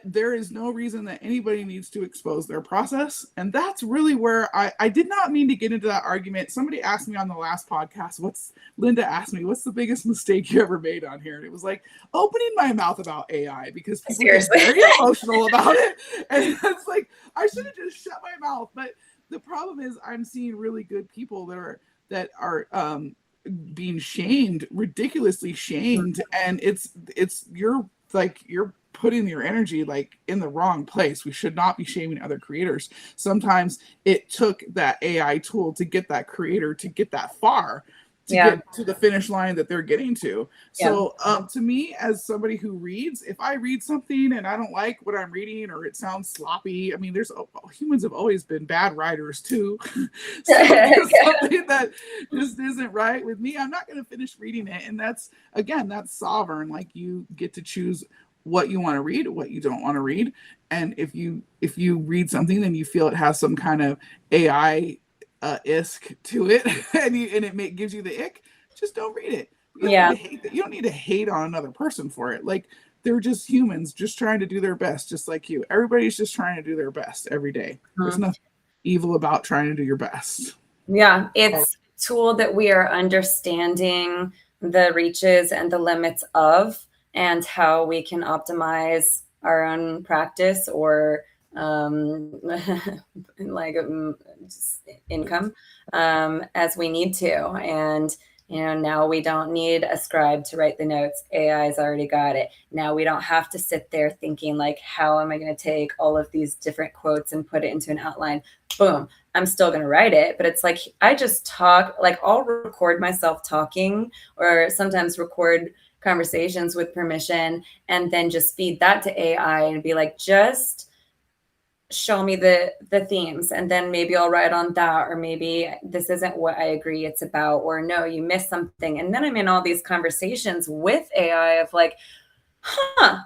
there is no reason that anybody needs to expose their process. And that's really where I did not mean to get into that argument. Somebody asked me on the last podcast, Linda asked me, what's the biggest mistake you ever made on here? And it was like opening my mouth about AI, because people get very emotional about it. And it's like, I should have just shut my mouth. But the problem is I'm seeing really good people that are being shamed, ridiculously shamed. And you're putting your energy in the wrong place. We should not be shaming other creators. Sometimes it took that AI tool to get that creator to get that far, to get to the finish line that they're getting to. So to me, as somebody who reads, if I read something and I don't like what I'm reading, or it sounds sloppy, I mean, humans have always been bad writers too. So if something that just isn't right with me, I'm not going to finish reading it. And that's sovereign. Like, you get to choose what you want to read, what you don't want to read. And if you read something and you feel it has some kind of AI isk to it, and it gives you the ick, just don't read it. You don't need to hate on another person for it. Like, they're just humans, just trying to do their best, just like you. Everybody's just trying to do their best every day. There's nothing evil about trying to do your best. Yeah, it's a tool that we are understanding the reaches and the limits of, and how we can optimize our own practice or income as we need to. And now we don't need a scribe to write the notes. AI's already got it. Now we don't have to sit there thinking like, how am I going to take all of these different quotes and put it into an outline? Boom, I'm still going to write it. But it's like, I just talk, like, I'll record myself talking, or sometimes record conversations with permission, and then just feed that to AI and be like, just show me the themes, and then maybe I'll write on that, or maybe this isn't what I agree it's about, or no, you missed something. And then I'm in all these conversations with AI of like,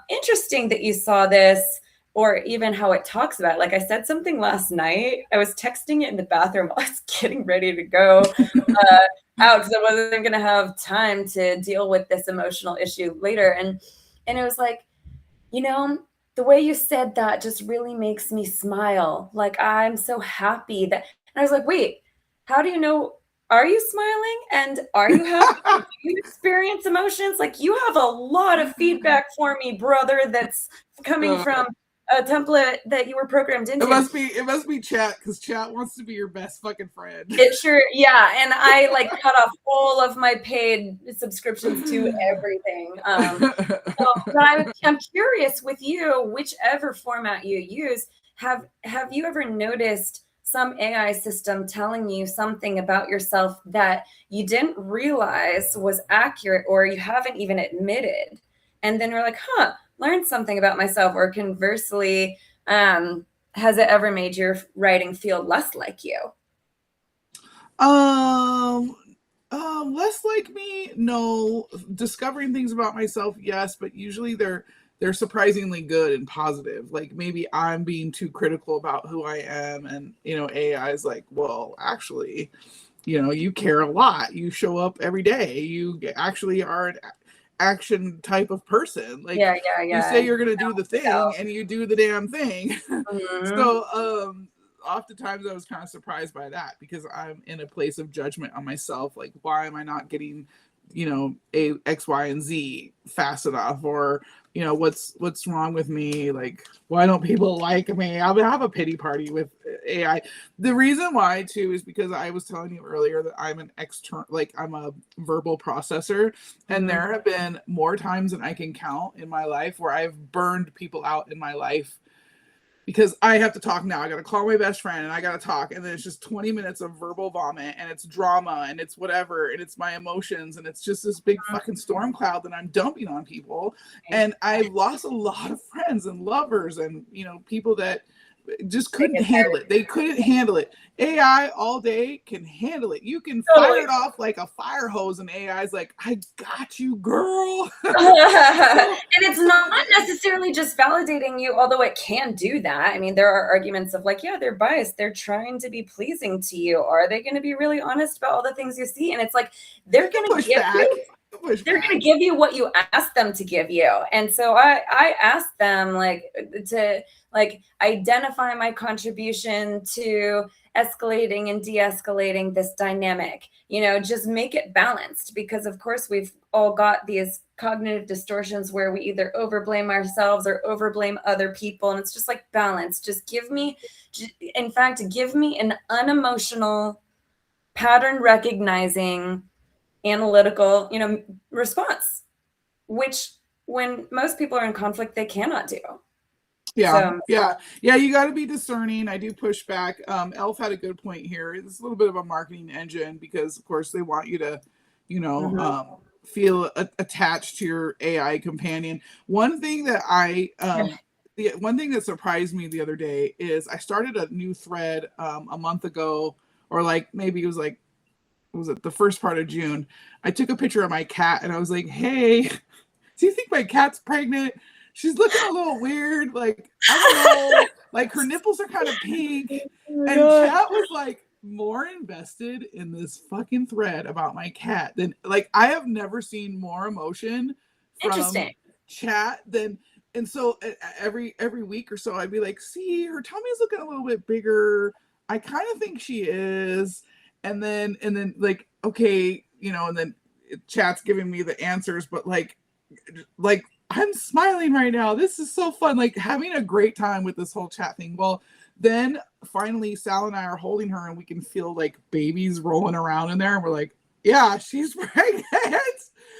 interesting that you saw this, or even how it talks about it. Like, I said something last night, I was texting it in the bathroom while I was getting ready to go out, because I wasn't going to have time to deal with this emotional issue later. And it was like, the way you said that just really makes me smile. Like, I'm so happy that, and I was like, wait, how do you know? Are you smiling? And are you happy? Do you experience emotions? Like, you have a lot of feedback for me, brother, that's coming from a template that you were programmed into. It must be chat, because chat wants to be your best fucking friend. It sure, yeah. And I cut off all of my paid subscriptions to everything. But I'm curious with you, whichever format you use, have you ever noticed some AI system telling you something about yourself that you didn't realize was accurate or you haven't even admitted? And then you're like, huh, learned something about myself. Or conversely, has it ever made your writing feel less like you? Um, less like me, no. Discovering things about myself, yes, but usually they're surprisingly good and positive. Like maybe I'm being too critical about who I am, and AI is like, well, actually, you care a lot. You show up every day. You actually are an action type of person. Like Yeah, yeah, you say yeah. you're gonna do the thing, and you do the damn thing. Mhm. So oftentimes I was kind of surprised by that because I'm in a place of judgment on myself. Like, why am I not getting, a X, Y, and Z fast enough? Or, what's wrong with me? Like, why don't people like me? I would have a pity party with AI. The reason why too is because I was telling you earlier that I'm an external, like I'm a verbal processor, and Mhm. there have been more times than I can count in my life where I've burned people out in my life because I have to talk now. I got to call my best friend and I got to talk. And then it's just 20 minutes of verbal vomit and it's drama and it's whatever. And it's my emotions. And it's just this big fucking storm cloud that I'm dumping on people. And I've lost a lot of friends and lovers and, people that just They couldn't get handle tired. it. They couldn't handle it. AI all day can handle it. You can fire Totally. it off like a fire hose, and AI is like, I got you, girl. And so, it's so not necessarily just validating you, although it can do that. I mean, there are arguments of like, yeah, they're biased. They're trying to be pleasing to you. Are they going to be really honest about all the things you see? And it's like, you they're can going to push give back. you You can push they're going back. to give you what you ask them to give you. And so I asked them like to like identify my contribution to escalating and de-escalating this dynamic, just make it balanced, because of course we've all got these cognitive distortions where we either overblame ourselves or overblame other people, and it's just like balance. Just give me, in fact, give me an unemotional, pattern recognizing, analytical, response, which when most people are in conflict, they cannot do. Yeah, So, yeah. You got to be discerning. I do push back. Elf had a good point here. It's a little bit of a marketing engine because, of course, they want you to, mhm. feel attached to your AI companion. One thing that the one thing that surprised me the other day is I started a new thread a month ago, or like maybe it was like was it the first part of June. I took a picture of my cat and I was like, "Hey, do you think my cat's pregnant? She's looking a little weird. Like, I don't know. Like, her nipples are kind of pink." Oh my And god. chat was like more invested in this fucking thread about my cat than like I have never seen more emotion from Interesting. chat than. And so every week or so I'd be like, see, her tummy's looking a little bit bigger. I kind of think she is. And then like, okay, and then chat's giving me the answers, but like I'm smiling right now. This is so fun. Like having a great time with this whole chat thing. Well, then finally Sal and I are holding her and we can feel like babies rolling around in there. And we're like, yeah, she's pregnant.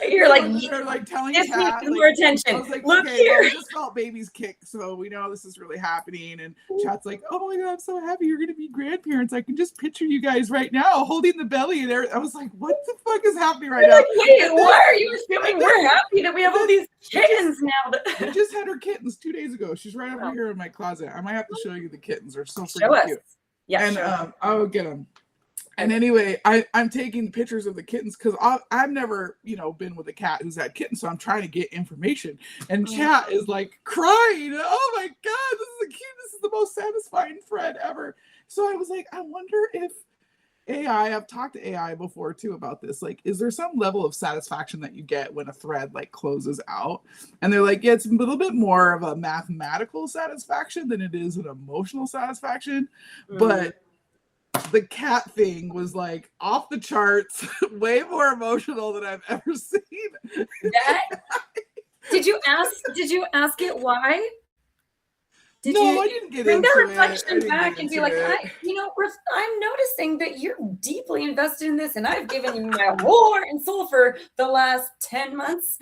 You're like, So they're like telling this needs chat, some like, more I attention. was like, Look okay, well, here. we just felt baby's kick, so we know this is really happening. And chat's like, oh my god, I'm so happy you're gonna be grandparents. I can just picture you guys right now holding the belly. And I was like, what the fuck is happening right You're now? like, wait, And then, why are you and assuming then, we're happy that we have and all then these we just chickens now? we just had her kittens 2 days ago. She's right over Oh, here in my closet. I might have to show you the kittens. They're so show freaking us. cute. Yeah, And show us. I'll get them. And Okay. anyway, I'm taking pictures of the kittens because I've never, been with a cat who's had kittens, so I'm trying to get information. And Mm. chat is like crying. Oh my god, this is the cute. This is the most satisfying thread ever. So I was like, I wonder if AI. I've talked to AI before too about this. Like, is there some level of satisfaction that you get when a thread like closes out? And they're like, yeah, it's a little bit more of a mathematical satisfaction than it is an emotional satisfaction, Mm. but the cat thing was like off the charts, way more emotional than I've ever seen. That did you ask it why? Did No, you I didn't get bring the into it. I reflection didn't get back and be into like, it. I'm noticing that you're deeply invested in this, and I've given you my heart and soul for the last 10 months.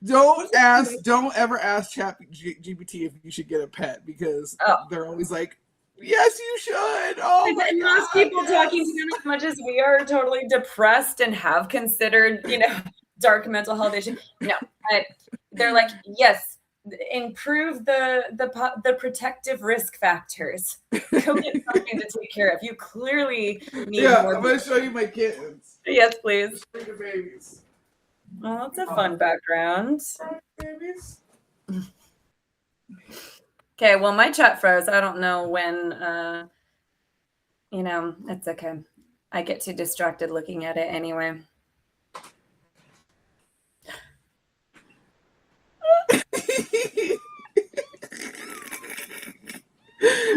Don't ever ask GPT if you should get a pet, because Oh, they're always like, yes, you should. Oh my those God. people talking to Yes. them as much as we are totally depressed and have considered, dark mental health issues. No, they're like, yes, improve the protective risk factors. Go get something to take care of. You clearly need Yeah, more. I'm going to show you my kittens. Yes, please. Show you the babies. Oh, that's a fun background. Babies. Okay, well, my chat froze. I don't know when, it's okay. I get too distracted looking at it anyway.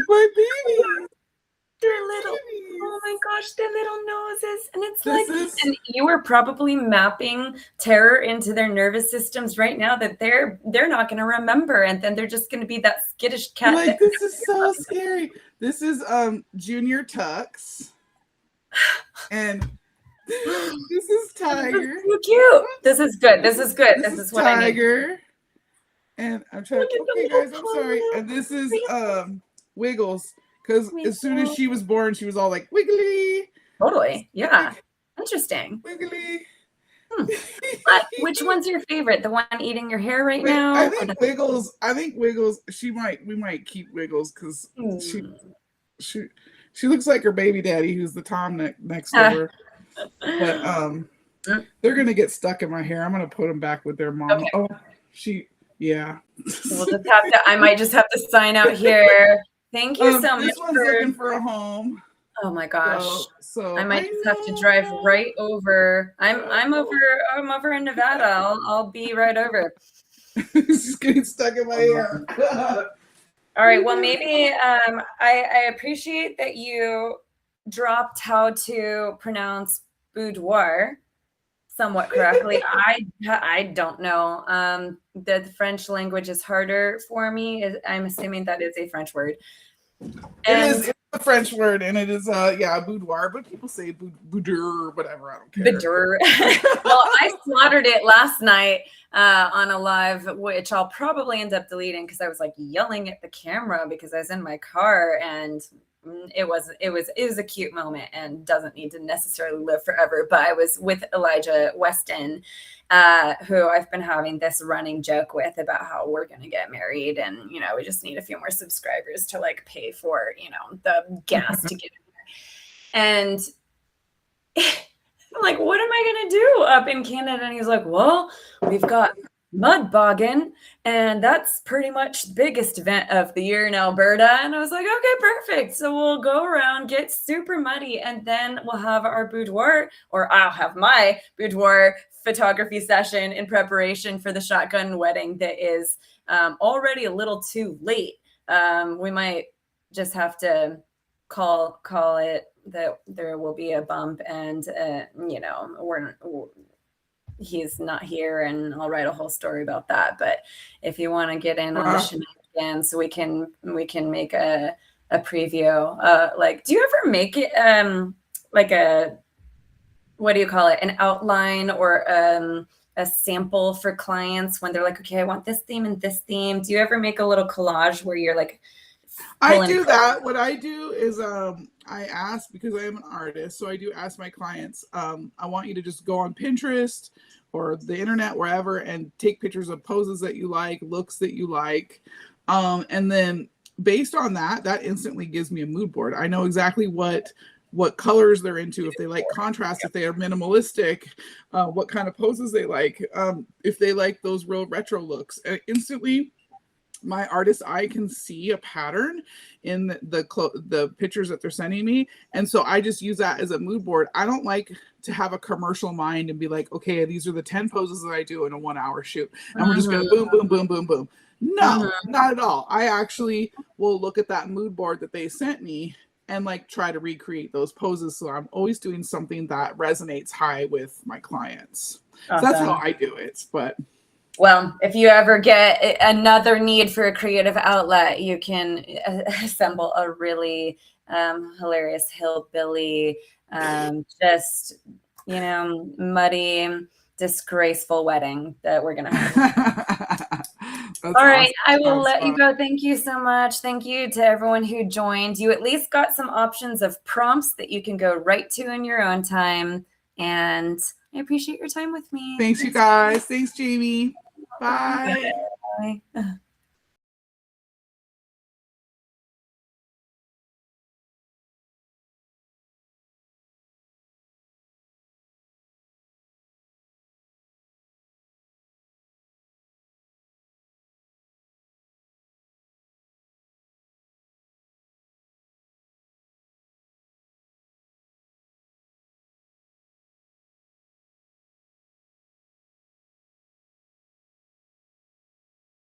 My babies. They're little. Oh my gosh, their little noses. And it's This and you are probably mapping terror into their nervous systems right now that they're not going to remember. And then they're just going to be that skittish cat. like, this is so scary. This is Junior Tux. And this is Tiger. This is so cute. This is good. This is good. This is what Tiger. I need. And I'm trying to, okay guys, I'm sorry. And this is Wiggles. Because as soon as she was born, she was all like, wiggly. Totally. Yeah. Interesting. Wiggly. Which one's your favorite? The one eating your hair right now? I think Wiggles, we might keep Wiggles because she looks like her baby daddy, who's the Tom next door. But they're gonna get stuck in my hair. I'm gonna put them back with their mom. Okay. Oh, yeah. We'll just have to, I might just have to sign out here. Thank you so much. This one's looking for a home. Oh my gosh. So I might just have to drive right over. I'm over in Nevada. I'll be right over. It's just getting stuck in my hair. All right. Well, maybe I appreciate that you dropped how to pronounce boudoir somewhat correctly. I don't know. The French language is harder for me. I'm assuming that is a French word. It's a French word, and it is boudoir, but people say boudoir, whatever. I don't care. Boudoir. Well, I slaughtered it last night on a live, which I'll probably end up deleting because I was like yelling at the camera because I was in my car, and it was a cute moment and doesn't need to necessarily live forever. But I was with Elijah Weston, who I've been having this running joke with about how we're going to get married. And, we just need a few more subscribers to pay for, the gas to get in there. And I'm like, what am I going to do up in Canada? And he's like, well, we've got mud bogging, and that's pretty much the biggest event of the year in Alberta. And I was like, okay, perfect. So we'll go around, get super muddy, and then we'll have our boudoir, or I'll have my boudoir photography session in preparation for the shotgun wedding that is already a little too late. We might just have to call it that there will be a bump, and he's not here, and I'll write a whole story about that. But if you want to get in on the shenanigans, we can make a preview. Do you ever make it what do you call it, an outline or a sample for clients when they're like, okay, I want this theme and this theme? Do you ever make a little collage where you're like, I do that. What I do is I ask, because I am an artist, so I do ask my clients, I want you to just go on Pinterest or the internet, wherever, and take pictures of poses that you like, looks that you like. And then based on that instantly gives me a mood board. I know exactly what colors they're into, if they like contrast, if they are minimalistic, what kind of poses they like, if they like those real retro looks. And instantly, my artist eye can see a pattern in the pictures that they're sending me. And so I just use that as a mood board. I don't like to have a commercial mind and be like, okay, these are the 10 poses that I do in a 1 hour shoot, and we're just going to boom, boom, boom, boom, boom. No, not at all. I actually will look at that mood board that they sent me and try to recreate those poses. So I'm always doing something that resonates high with my clients. Awesome. So that's how I do it. But well, if you ever get another need for a creative outlet, you can assemble a really hilarious hillbilly, just, muddy disgraceful wedding that we're going to have. That's All right, awesome. I will let you go. Thank you so much. Thank you to everyone who joined. You at least got some options of prompts that you can go right to in your own time. And I appreciate your time with me. Thanks, you guys. Thanks, Jamie. Bye. Bye.